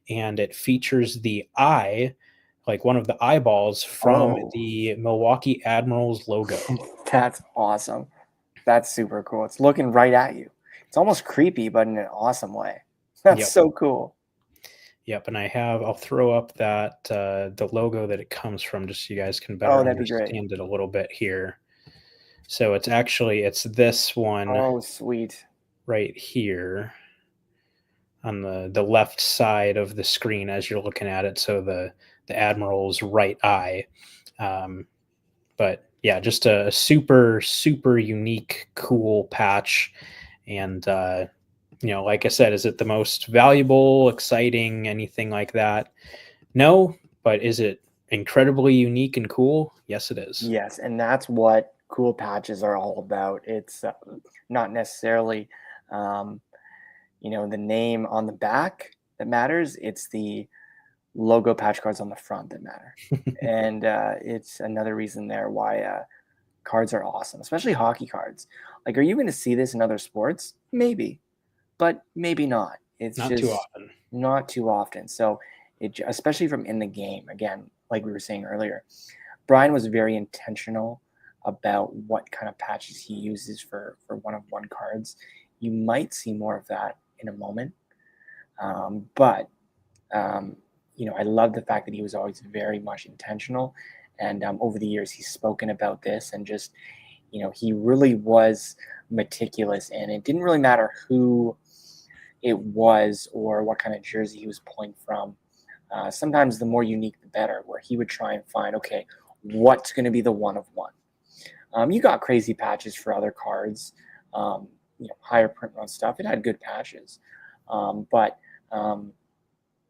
And it features the eye, like one of the eyeballs from the Milwaukee Admirals logo. That's awesome. That's super cool. It's looking right at you. It's almost creepy, but in an awesome way. That's so cool. Yep, and I'll throw up that the logo that it comes from, just so you guys can better understand it a little bit here. So it's this one. Oh, sweet. Right here on the left side of the screen as you're looking at it. So the Admiral's right eye. But yeah, just a super, super unique, cool patch. And like I said, is it the most valuable, exciting, anything like that? No, but is it incredibly unique and cool? Yes, it is. Yes, and that's what cool patches are all about. It's not necessarily, the name on the back that matters. It's the logo patch cards on the front that matter. And it's another reason there why cards are awesome, especially hockey cards. Like, are you going to see this in other sports? Maybe, but maybe not. It's not just too often. Not too often. So especially from In the Game, again, like we were saying earlier, Brian was very intentional about what kind of patches he uses for 1/1 cards. You might see more of that in a moment. But I love the fact that he was always very much intentional. And over the years, he's spoken about this, and just, he really was meticulous, and it didn't really matter who it was or what kind of jersey he was pulling from. Sometimes the more unique, the better, where he would try and find, okay, what's going to be the 1/1. You got crazy patches for other cards, higher print run stuff. It had good patches. But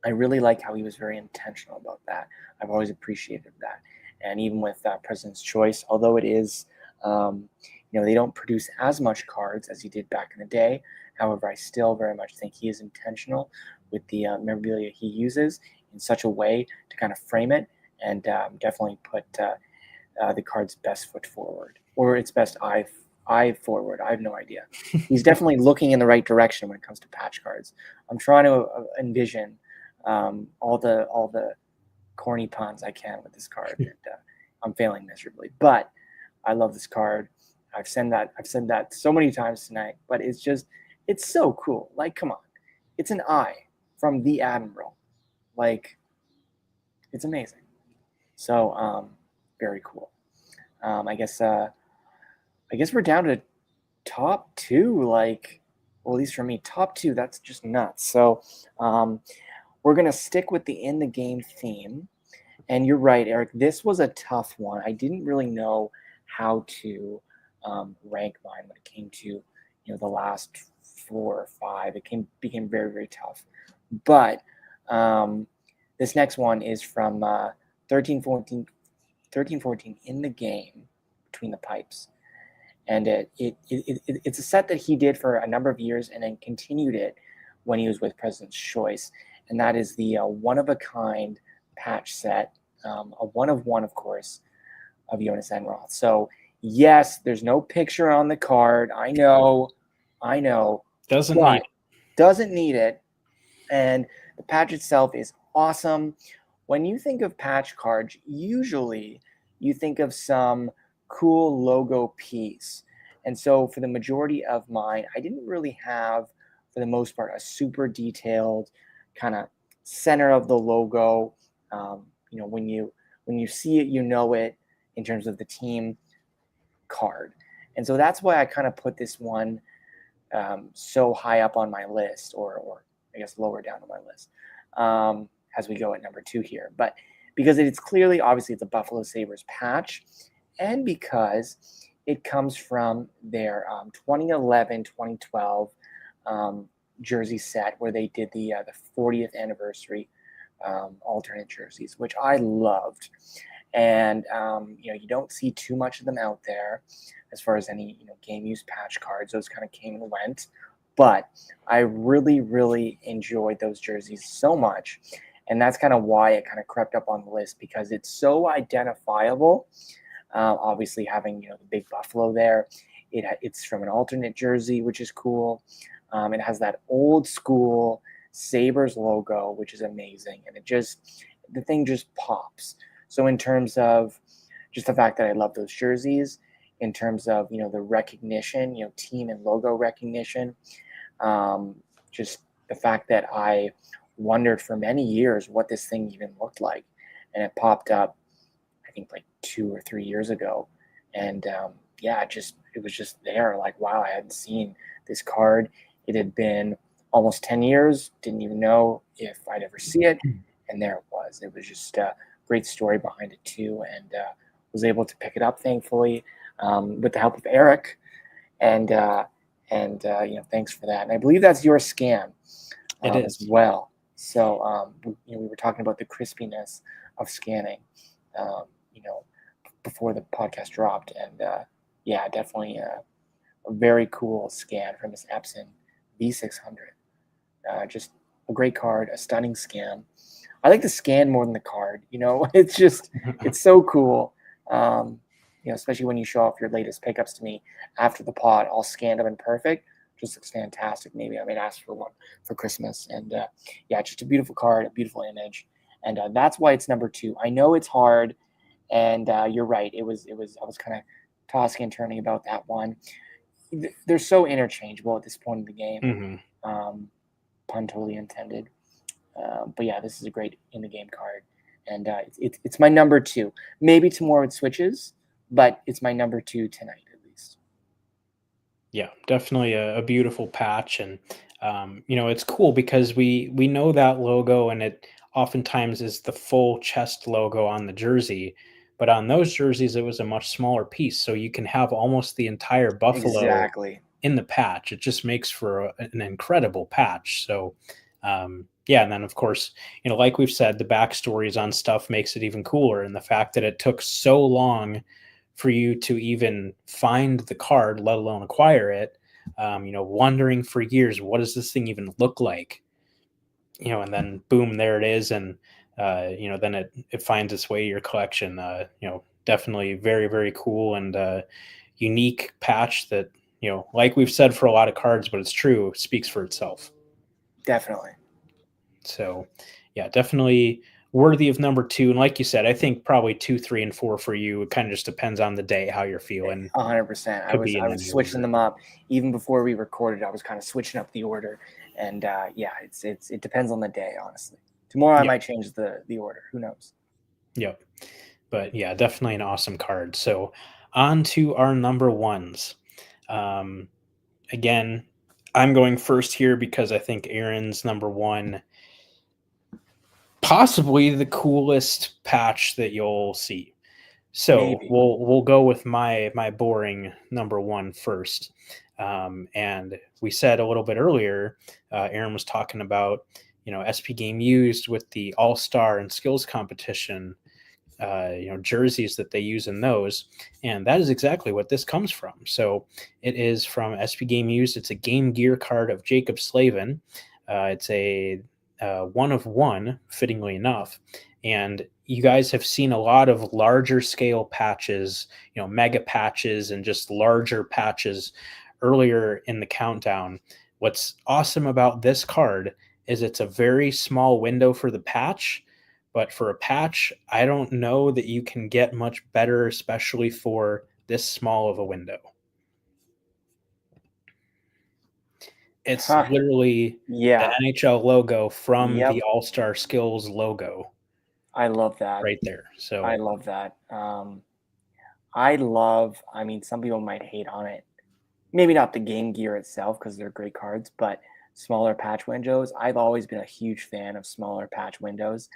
I really like how he was very intentional about that. I've always appreciated that. And even with President's Choice, although it is, they don't produce as much cards as he did back in the day. However, I still very much think he is intentional with the memorabilia he uses in such a way to kind of frame it and definitely put the card's best foot forward, or its best eye forward. I have no idea. He's definitely looking in the right direction when it comes to patch cards. I'm trying to envision all the corny puns I can with this card. And, I'm failing miserably, but I love this card. I've said that so many times tonight, but it's so cool. Like, come on, it's an eye from the Admiral. Like, it's amazing. So, very cool. I guess we're down to top two. Like, well, at least for me, top two. That's just nuts. So, we're gonna stick with the in the game theme. And you're right, Eric. This was a tough one. I didn't really know how to rank mine when it came to the last 4 or 5. It became very, very tough. But this next one is from 1314 in the game between the pipes, and it's a set that he did for a number of years and then continued it when he was with President's Choice, and that is the one of a kind patch set, a one of one, of course, of Jonas Enroth. So yes, there's no picture on the card. I know, doesn't need it, and the patch itself is awesome. When you think of patch cards, usually you think of some cool logo piece, and so for the majority of mine, I didn't really have, for the most part, a super detailed kind of center of the logo. When you see it, you know it in terms of the team card. And so that's why I kind of put this one so high up on my list, or I guess lower down on my list, as we go at number 2 here. But because it's clearly, obviously, it's a Buffalo Sabres patch, and because it comes from their 2011-2012 jersey set where they did the 40th anniversary alternate jerseys, which I loved. And you don't see too much of them out there as far as any game use patch cards. Those kind of came and went, but I really, really enjoyed those jerseys so much, and that's kind of why it kind of crept up on the list, because it's so identifiable. Obviously, having the big buffalo there, it's from an alternate jersey, which is cool. It has that old school Sabres logo, which is amazing, and the thing just pops. So in terms of just the fact that I love those jerseys, in terms of the recognition, team and logo recognition, just the fact that I wondered for many years what this thing even looked like, and it popped up, I think, like 2 or 3 years ago, and it was just there. Like, wow, I hadn't seen this card. It had been almost 10 years. Didn't even know if I'd ever see it, and there it was. It was just a great story behind it too, and was able to pick it up, thankfully, with the help of Eric, and thanks for that. And I believe that's your scan as well. So we were talking about the crispiness of scanning, before the podcast dropped, and definitely a very cool scan from this Epson V600. Just a great card, a stunning scan. I like the scan more than the card. It's just it's so cool. Especially when you show off your latest pickups to me after the pod, all scanned up and perfect. Just looks fantastic. Maybe I might ask for one for Christmas. And just a beautiful card, a beautiful image, and that's why it's number 2. I know it's hard, and you're right. It was. I was kind of tossing and turning about that one. They're so interchangeable at this point in the game. Mm-hmm. Pun totally intended. But yeah, this is a great in the game card, and it's my number 2. Maybe tomorrow it switches, but it's my number 2 tonight at least. Yeah, definitely a beautiful patch, and it's cool because we know that logo, and it oftentimes is the full chest logo on the jersey, but on those jerseys it was a much smaller piece, so you can have almost the entire buffalo Exactly in the patch. It just makes for an incredible patch. So and then of course, like we've said, the backstories on stuff makes it even cooler, and the fact that it took so long for you to even find the card, let alone acquire it, wondering for years, what does this thing even look like? And then boom, there it is, and then it finds its way to your collection. Definitely very, very cool, and unique patch that, like we've said for a lot of cards, but it's true, it speaks for itself. Definitely. So yeah, definitely worthy of number two. And like you said, I think probably 2, 3, and 4 for you. It kind of just depends on the day, how you're feeling. 100%. I Could was be I in was any switching order. them up even before we recorded. I was kind of switching up the order, and yeah, it depends on the day, honestly. Tomorrow I Yep. might change the order. Who knows? Yep. But yeah, definitely an awesome card. So on to our number ones. Um, Again, I'm going first here because I think Aaron's number one, possibly the coolest patch that you'll see. So Maybe. we'll go with my boring number one first. And we said a little bit earlier, Aaron was talking about SP Game Used with the All Star and Skills competition, jerseys that they use in those, and that is exactly what this comes from. So it is from SP Game Used. It's a Game Gear card of Jacob Slavin. It's a one of one, fittingly enough, and you guys have seen a lot of larger scale patches, mega patches and just larger patches earlier in the countdown. What's awesome about this card is it's a very small window for the patch, but for a patch, I don't know that you can get much better, especially for this small of a window. It's Huh. literally the Yeah. NHL logo from Yep. the All Star Skills logo I love that. right there. I So, love that. I mean, some people might hate on it. Maybe not the Game Gear itself because they're great cards, but smaller patch windows. I've always been a huge fan of smaller patch windows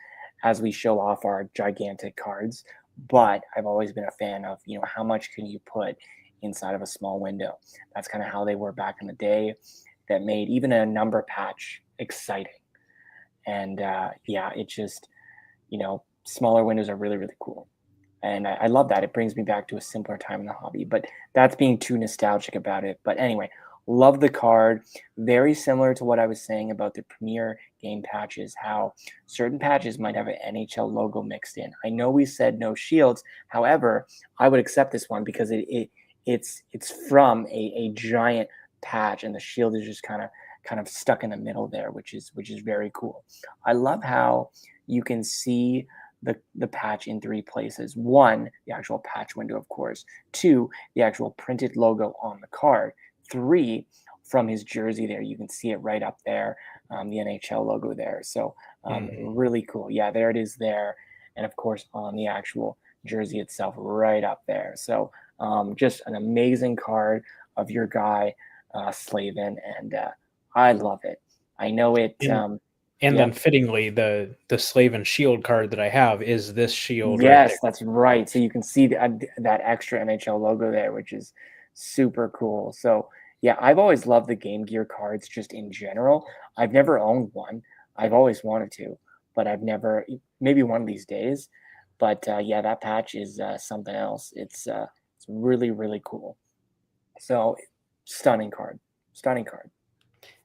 as we show off our gigantic cards. But I've always been a fan of, how much can you put inside of a small window? That's kind of how they were back in the day, that made even a number patch exciting. And yeah, it just, smaller windows are really, really cool. And I love that. It brings me back to a simpler time in the hobby, but that's being too nostalgic about it. But anyway, love the card. Very similar to what I was saying about the Premier game patches, how certain patches might have an NHL logo mixed in. I know we said no shields. However, I would accept this one because it's from a giant patch, and the shield is just kind of stuck in the middle there, which is very cool. I love how you can see the patch in three places. One, the actual patch window, of course. Two, the actual printed logo on the card. Three, from his jersey there, you can see it right up there, the NHL logo there. So really cool. Yeah, there it is there. And of course, on the actual jersey itself, right up there. So just an amazing card of your guy, Slavin, and I love it. I know it. and and then Yep. fittingly, the Slave and Shield card that I have is this shield right there. Yes, that's right. So you can see that extra NHL logo there, which is super cool. So yeah, I've always loved the Game Gear cards just in general. I've never owned one. I've always wanted to, but I've never. Maybe one of these days. But yeah, that patch is something else. It's really really cool. So stunning card, stunning card.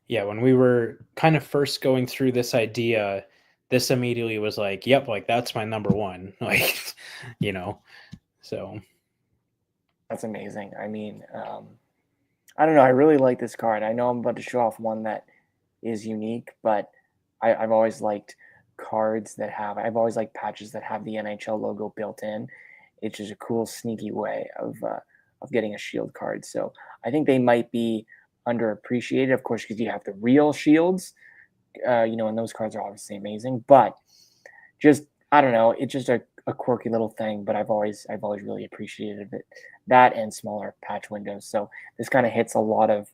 Yeah, when we were kind of first going through this idea, this immediately was like, yep, like that's my number one. Like, you know, so That's amazing. I mean, I don't know. I really like this card. I know I'm about to show off one that is unique, but I've always liked cards that have. I've always liked patches that have the NHL logo built in. It's just a cool, sneaky way of getting a shield card. So I think they might be underappreciated, of course, because you have the real shields, and those cards are obviously amazing. But just I don't know, it's just a quirky little thing, but I've always really appreciated it. That and smaller patch windows. So this kind of hits a lot of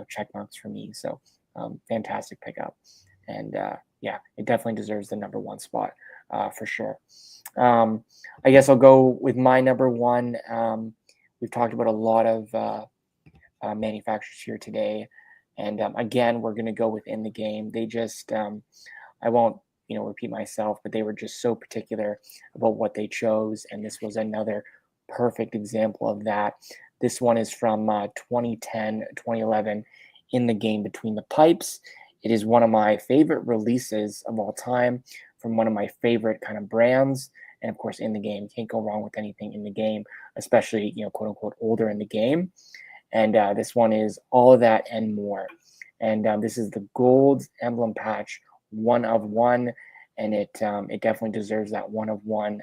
check marks for me. So fantastic pickup, and yeah, it definitely deserves the number one spot for sure. I guess I'll go with my number one. We've talked about a lot of manufacturers here today, and again, we're going to go within the game. They just I won't repeat myself, but they were just so particular about what they chose, and this was another perfect example of that. This one is from 2010 2011, In the Game Between the Pipes. It is one of my favorite releases of all time from one of my favorite kind of brands, and of course In the Game. Can't go wrong with anything In the Game, especially quote unquote older In the Game. And this one is All of That and More. And this is the gold emblem patch, one of one. and it definitely deserves that one of one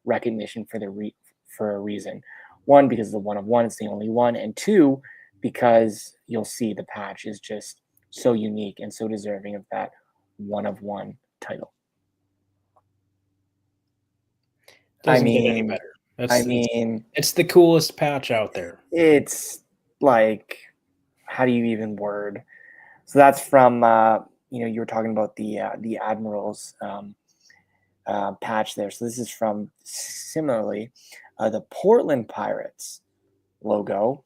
recognition for a reason. One, because the one of one, it's the only one, and two, because you'll see the patch is just so unique and so deserving of that one of one title. I Doesn't get any mean, better. I That's mean, it's the coolest patch out there. it's like, how do you even word? So that's from you were talking about the Admirals patch there. So this is from similarly the Portland Pirates logo,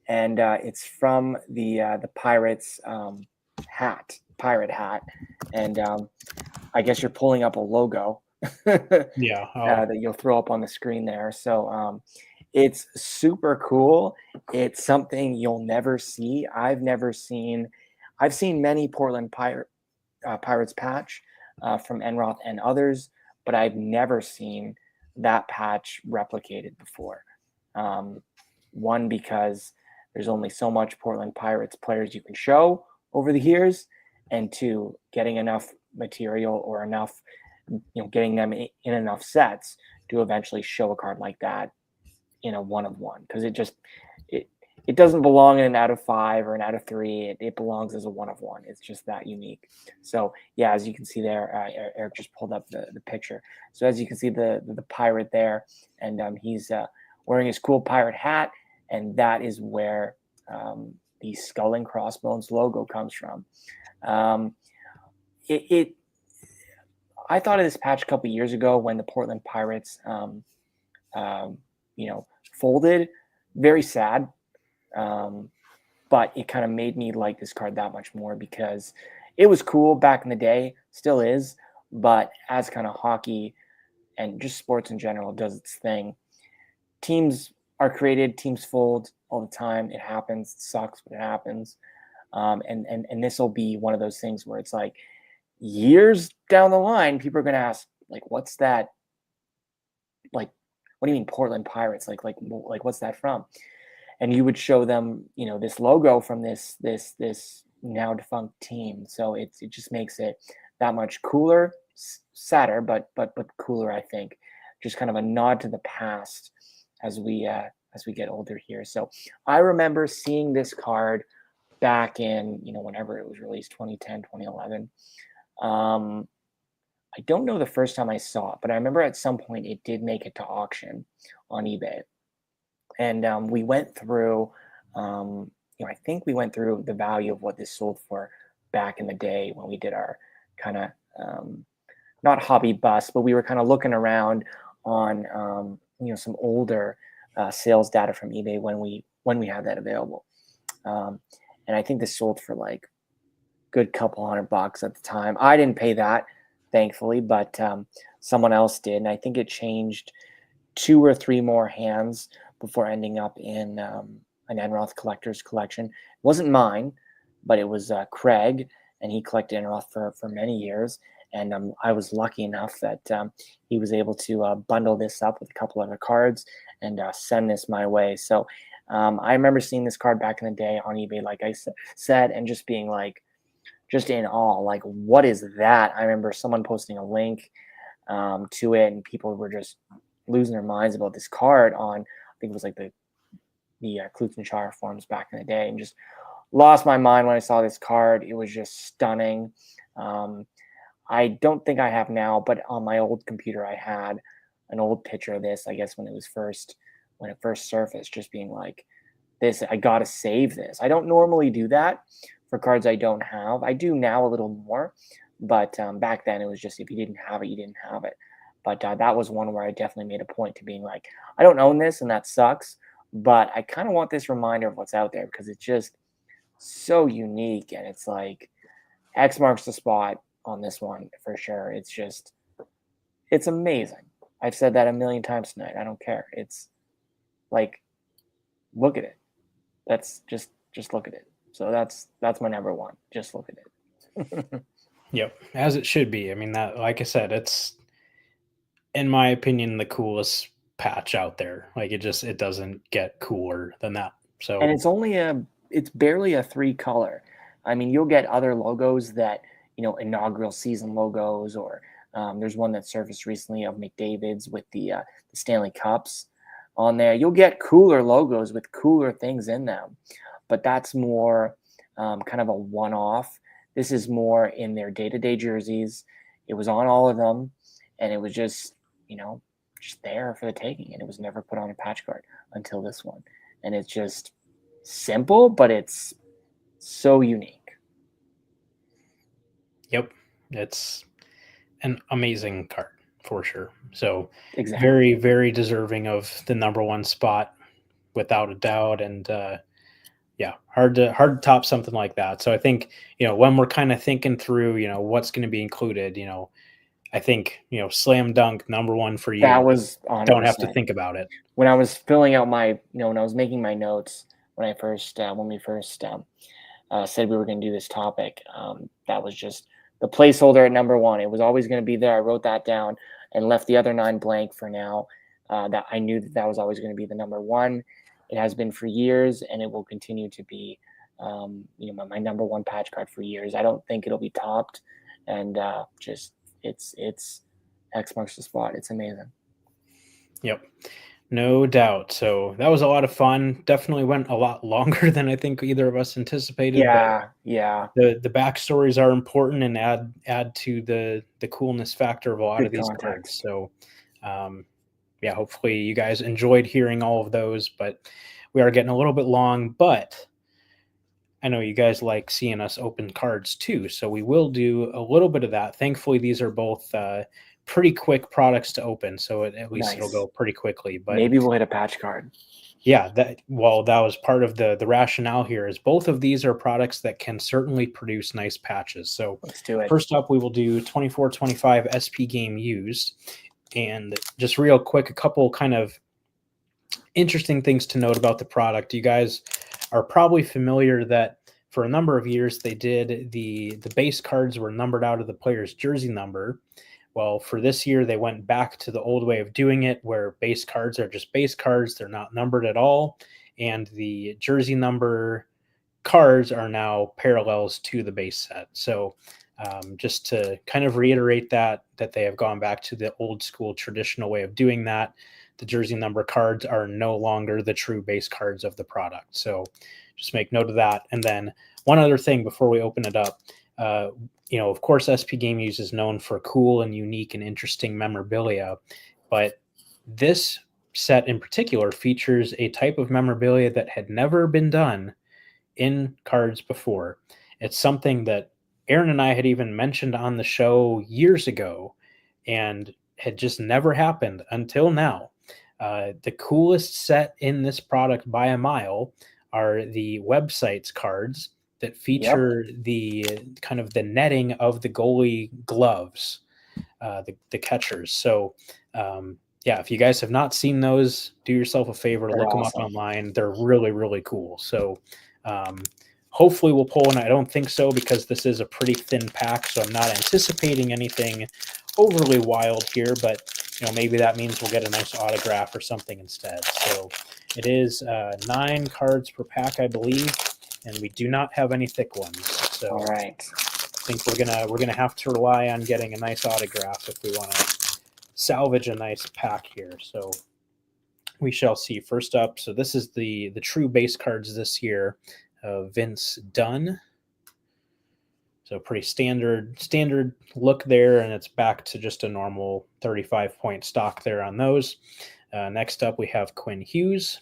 and it's from the Pirates pirate hat, and I guess you're pulling up a logo Yeah. that you'll throw up on the screen there. So it's super cool. It's something you'll never see. I've seen many Portland Pirates patch from Enroth and others, but I've never seen that patch replicated before. One, because there's only so much Portland Pirates players you can show over the years, and two, getting enough material or enough, getting them in enough sets to eventually show a card like that in a one of one, because it doesn't belong in an out of 5 or an out of 3. It belongs as a one of one. It's just that unique. So yeah, as you can see there, Eric just pulled up the picture. So as you can see the pirate there, and he's wearing his cool pirate hat, and that is where the Skull and Crossbones logo comes from. It I thought of this patch a couple years ago when the Portland Pirates folded. Very sad. But it kind of made me like this card that much more, because it was cool back in the day, still is, but as kind of hockey and just sports in general does its thing, teams are created, teams fold all the time. It happens. It sucks, but it happens. And this will be one of those things where it's like years down the line, people are going to ask, like, what's that? Like, what do you mean Portland Pirates? Like what's that from? And you would show them, this logo from this now defunct team. So it just makes it that much cooler, sadder, but cooler, I think. Just kind of a nod to the past as we get older here. So I remember seeing this card back in, whenever it was released, 2010, 2011. I don't know the first time I saw it, but I remember at some point it did make it to auction on eBay. And we went through, I think we went through the value of what this sold for back in the day when we did our kind of, not hobby bust, but we were kind of looking around on, some older sales data from eBay when we had that available. And I think this sold for like good couple $100 at the time. I didn't pay that, thankfully, but someone else did. And I think it changed 2 or 3 more hands before ending up in an Enroth collector's collection. It wasn't mine, but it was Craig, and he collected Enroth for many years. And I was lucky enough that he was able to bundle this up with a couple other cards and send this my way. So I remember seeing this card back in the day on eBay, like I said, and just being like, just in awe, like, what is that? I remember someone posting a link to it, and people were just losing their minds about this card on, I think it was like the Clutzenshire forums back in the day, and just lost my mind when I saw this card. It was just stunning. I don't think I have now, but on my old computer, I had an old picture of this, I guess when it first surfaced, just being like, this, I got to save this. I don't normally do that for cards I don't have. I do now a little more, but back then it was just, if you didn't have it, you didn't have it. But that was one where I definitely made a point to being like, I don't own this, and that sucks, but I kind of want this reminder of what's out there, because it's just so unique, and it's like X marks the spot on this one for sure. It's amazing. I've said that a million times tonight. I don't care. It's like, look at it. That's just look at it. So that's my number one. Just look at it. Yep, as it should be. I mean, that, like I said, it's, in my opinion, the coolest patch out there. Like, it doesn't get cooler than that. So, and it's barely a 3 color. I mean, you'll get other logos that inaugural season logos, or there's one that surfaced recently of McDavid's with the Stanley Cups on there. You'll get cooler logos with cooler things in them, but that's more kind of a one-off. This is more in their day-to-day jerseys. It was on all of them, and it was just there for the taking, and it was never put on a patch card until this one. And it's just simple, but it's so unique. Yep, it's an amazing card for sure. So Exactly. very, very deserving of the number one spot without a doubt. And hard to top something like that. So I think, when we're kind of thinking through, what's going to be included, I think, slam dunk number one for you. That was 100%. Don't have to think about it. When I was filling out my, when I was making my notes, when we first said we were going to do this topic, that was just the placeholder at number one. It was always going to be there. I wrote that down and left the other 9 blank for now. That I knew that was always going to be the number one. It has been for years, and it will continue to be, my number one patch card for years. I don't think it'll be topped, and it's X marks the spot. It's amazing. Yep, no doubt. So that was a lot of fun. Definitely went a lot longer than I think either of us anticipated. Yeah. The backstories are important and add to the coolness factor of a lot of these cards. So, hopefully you guys enjoyed hearing all of those, but we are getting a little bit long, but I know you guys like seeing us open cards too. So we will do a little bit of that. Thankfully, these are both pretty quick products to open. So at least it'll go pretty quickly, but maybe we'll hit a patch card. Yeah, that was part of the rationale here is both of these are products that can certainly produce nice patches. So let's do it. First up, we will do 24-25 SP game used. And just real quick, a couple kind of interesting things to note about the product. You guys are probably familiar that for a number of years they did the base cards were numbered out of the player's jersey number. Well, for this year, they went back to the old way of doing it where base cards are just base cards. They're not numbered at all. And the jersey number cards are now parallels to the base set. So just to kind of reiterate that they have gone back to the old school traditional way of doing that. The jersey number cards are no longer the true base cards of the product. So just make note of that. And then one other thing before we open it up, of course, SP Game Use is known for cool and unique and interesting memorabilia, but this set in particular features a type of memorabilia that had never been done in cards before. It's something that Aaron and I had even mentioned on the show years ago and had just never happened until now. The coolest set in this product by a mile are the websites cards that feature the kind of the netting of the goalie gloves, the catchers. So, if you guys have not seen those, do yourself a favor, look them up online. They're really, really cool. So, hopefully we'll pull one. I don't think so because this is a pretty thin pack, so I'm not anticipating anything overly wild here, but maybe that means we'll get a nice autograph or something instead. So it is 9 cards per pack, I believe, and we do not have any thick ones. So all right. I think we're gonna have to rely on getting a nice autograph if we want to salvage a nice pack here. So we shall see. First up, so this is the true base cards this year. Vince Dunn. So pretty standard look there, and it's back to just a normal 35-point stock there on those. Next up, we have Quinn Hughes.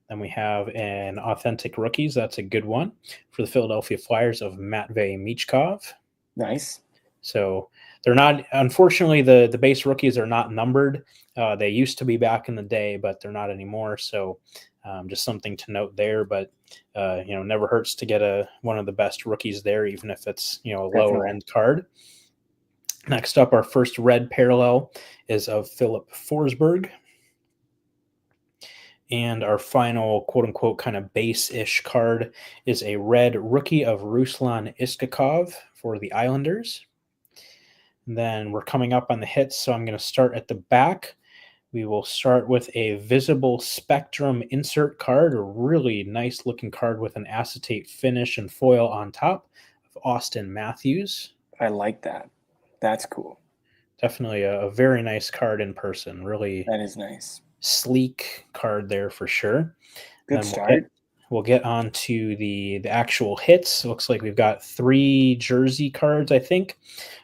Then we have an authentic rookies. That's a good one for the Philadelphia Flyers of Matvei Michkov. Nice. So they're not, unfortunately, the base rookies are not numbered. They used to be back in the day, but they're not anymore. So just something to note there. But never hurts to get one of the best rookies there, even if it's a lower end card. Next up, our first red parallel is of Philip Forsberg. And our final quote-unquote kind of base-ish card is a red rookie of Ruslan Iskhakov for the Islanders. And then we're coming up on the hits, so I'm going to start at the back. We will start with a Visible Spectrum insert card, a really nice-looking card with an acetate finish and foil on top of Austin Matthews. I like that. That's cool. Definitely a very nice card in person. Really That is nice. sleek card there for sure. Good Then start. we'll get on to the actual hits. Looks like we've got 3 jersey cards, I think.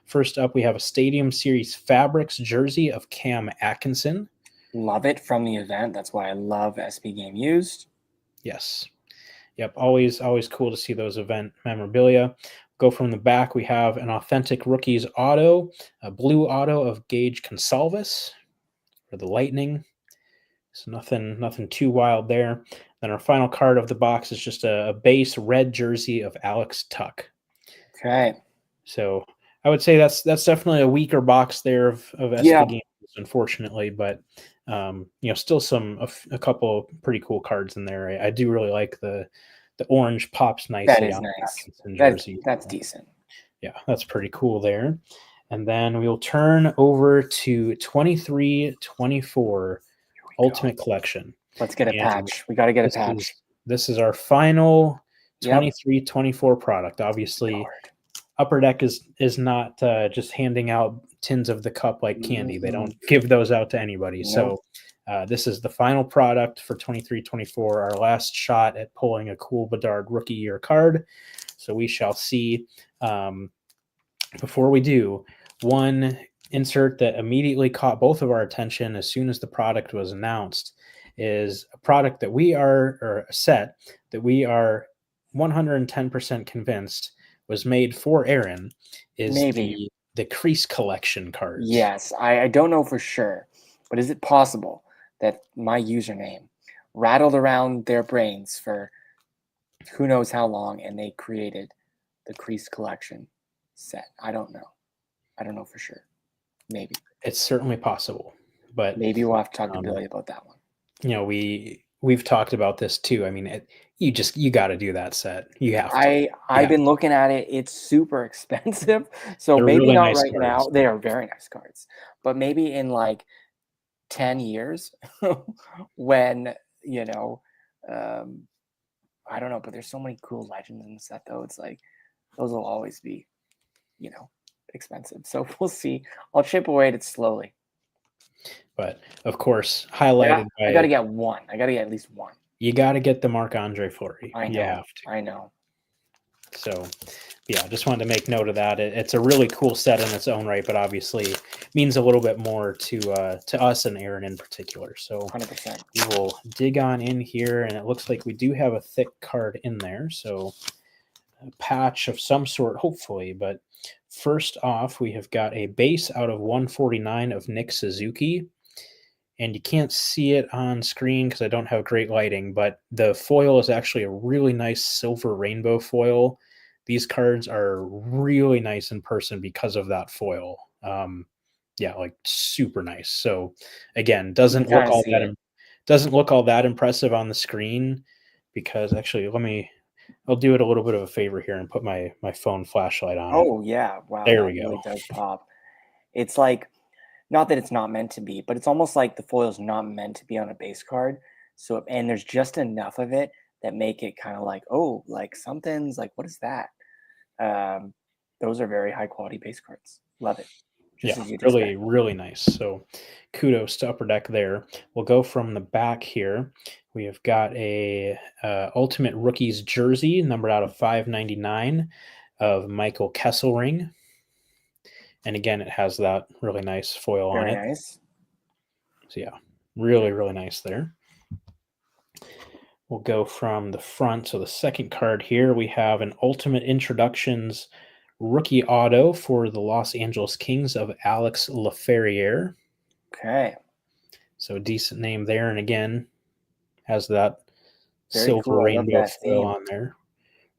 First up, we have a Stadium Series Fabrics jersey of Cam Atkinson. Love it from the event. That's why I love SB Game Used. Yes. Yep. Always cool to see those event memorabilia. Go from the back. We have an authentic rookies auto, a blue auto of Gage Consalvis for the Lightning. So nothing too wild there. Then our final card of the box is just a base red jersey of Alex Tuck. Okay. So I would say that's definitely a weaker box there of SB games, unfortunately, but still a couple pretty cool cards in there. I do really like the orange pops nicely. That is nice. Jersey. That's decent. Yeah, that's pretty cool there. And then we'll turn over to 23-24 Ultimate Collection. Let's get a patch. We got to get a patch. This is our final 23-24 product. Obviously, Upper Deck is not just handing out tins of the cup like candy. They don't give those out to anybody. Nope. So this is the final product for 23-24, our last shot at pulling a cool Bedard Rookie Year card. So we shall see. Before we do, one insert that immediately caught both of our attention as soon as the product was announced is a product that or a set that we are 110% convinced was made for Aaron, is the Crease Collection cards. Yes, I don't know for sure, but is it possible that my username rattled around their brains for who knows how long and they created the Crease Collection set? I don't know. I don't know for sure. Maybe. It's certainly possible, but maybe we'll have to talk to Billy about that one. We've talked about this too. I mean, you got to do that set. You have to. I've been looking at it. It's super expensive. So they're maybe really not nice right cards. Now. They are very nice cards. But maybe in like 10 years when, I don't know, but there's so many cool legends in the set though. It's like those will always be, expensive. So we'll see. I'll chip away at it slowly. But of course, highlighted I got to get one. I got to get at least one. You got to get the Marc-Andre Fleury. I know. You have to. I know. So, yeah, just wanted to make note of that. It's a really cool set in its own right, but obviously means a little bit more to us and Aaron in particular. So 100%. We will dig on in here, and it looks like we do have a thick card in there. So a patch of some sort, hopefully. But first off, we have got a base out of 149 of Nick Suzuki. And you can't see it on screen because I don't have great lighting, but the foil is actually a really nice silver rainbow foil. These cards are really nice in person because of that foil. Like super nice. So again, doesn't look all that impressive on the screen because actually I'll do it a little bit of a favor here and put my phone flashlight on. Oh yeah, wow. There we go. Really does pop. It's like, not that it's not meant to be, but it's almost like the foil is not meant to be on a base card. So, and there's just enough of it that make it kind of like, oh, like something's like, what is that? Those are very high quality base cards. Love it. Really, really nice. So kudos to Upper Deck there. We'll go from the back here. We have got a Ultimate Rookies jersey numbered out of 599 of Michael Kesselring. And again, it has that really nice foil on it. Very nice. So yeah, really, really nice there. We'll go from the front. So the second card here, we have an Ultimate Introductions rookie auto for the Los Angeles Kings of Alex Laferriere. Okay. So a decent name there. And again, has that very silver cool. rainbow foil on there.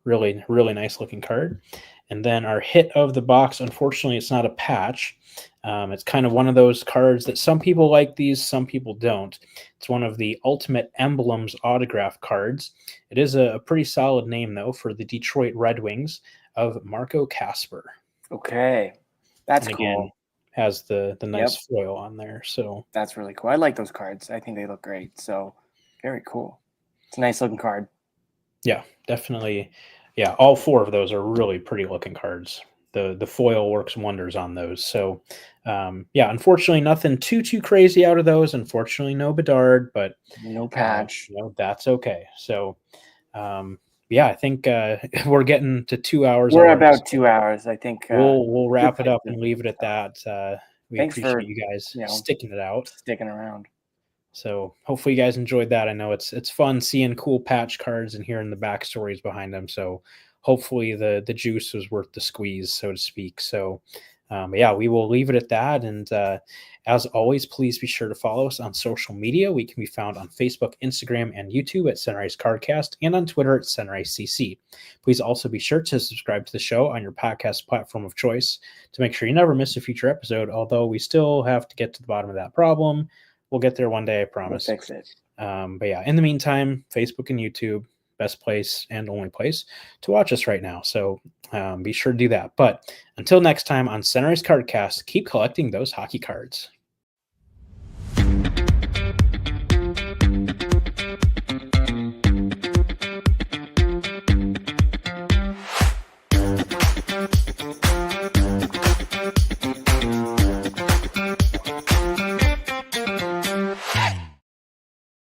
Really, really nice looking card. And then our hit of the box, unfortunately, it's not a patch. It's kind of one of those cards that some people like these, some people don't. It's one of the Ultimate Emblems autograph cards. It is a pretty solid name, though, for the Detroit Red Wings of Marco Kasper. Okay. That's and cool. Again, has the nice foil on there. So that's really cool. I like those cards. I think they look great. So very cool. It's a nice looking card. Yeah, definitely Yeah, all four of those are really pretty looking cards. The foil works wonders on those. So, yeah, unfortunately, nothing too crazy out of those. Unfortunately, no Bedard, but No patch. that's okay. So, um, yeah, I think we're getting to 2 hours We're already. about So 2 hours, I think. we'll Good wrap it place up to and leave it at stop. that. We Thanks appreciate for, you guys you know, sticking it out. sticking around. So hopefully you guys enjoyed that. I know it's fun seeing cool patch cards and hearing the backstories behind them. So hopefully the juice was worth the squeeze, so to speak. So yeah, we will leave it at that. And as always, please be sure to follow us on social media. We can be found on Facebook, Instagram, and YouTube at Sunrise Cardcast, and on Twitter at Sunrise CC. Please also be sure to subscribe to the show on your podcast platform of choice to make sure you never miss a future episode. Although we still have to get to the bottom of that problem. We'll get there one day, I We'll promise. fix it. But yeah, in the meantime, Facebook and YouTube, best place and only place to watch us right now. So be sure to do that. But until next time on Sunrise Cardcast, keep collecting those hockey cards.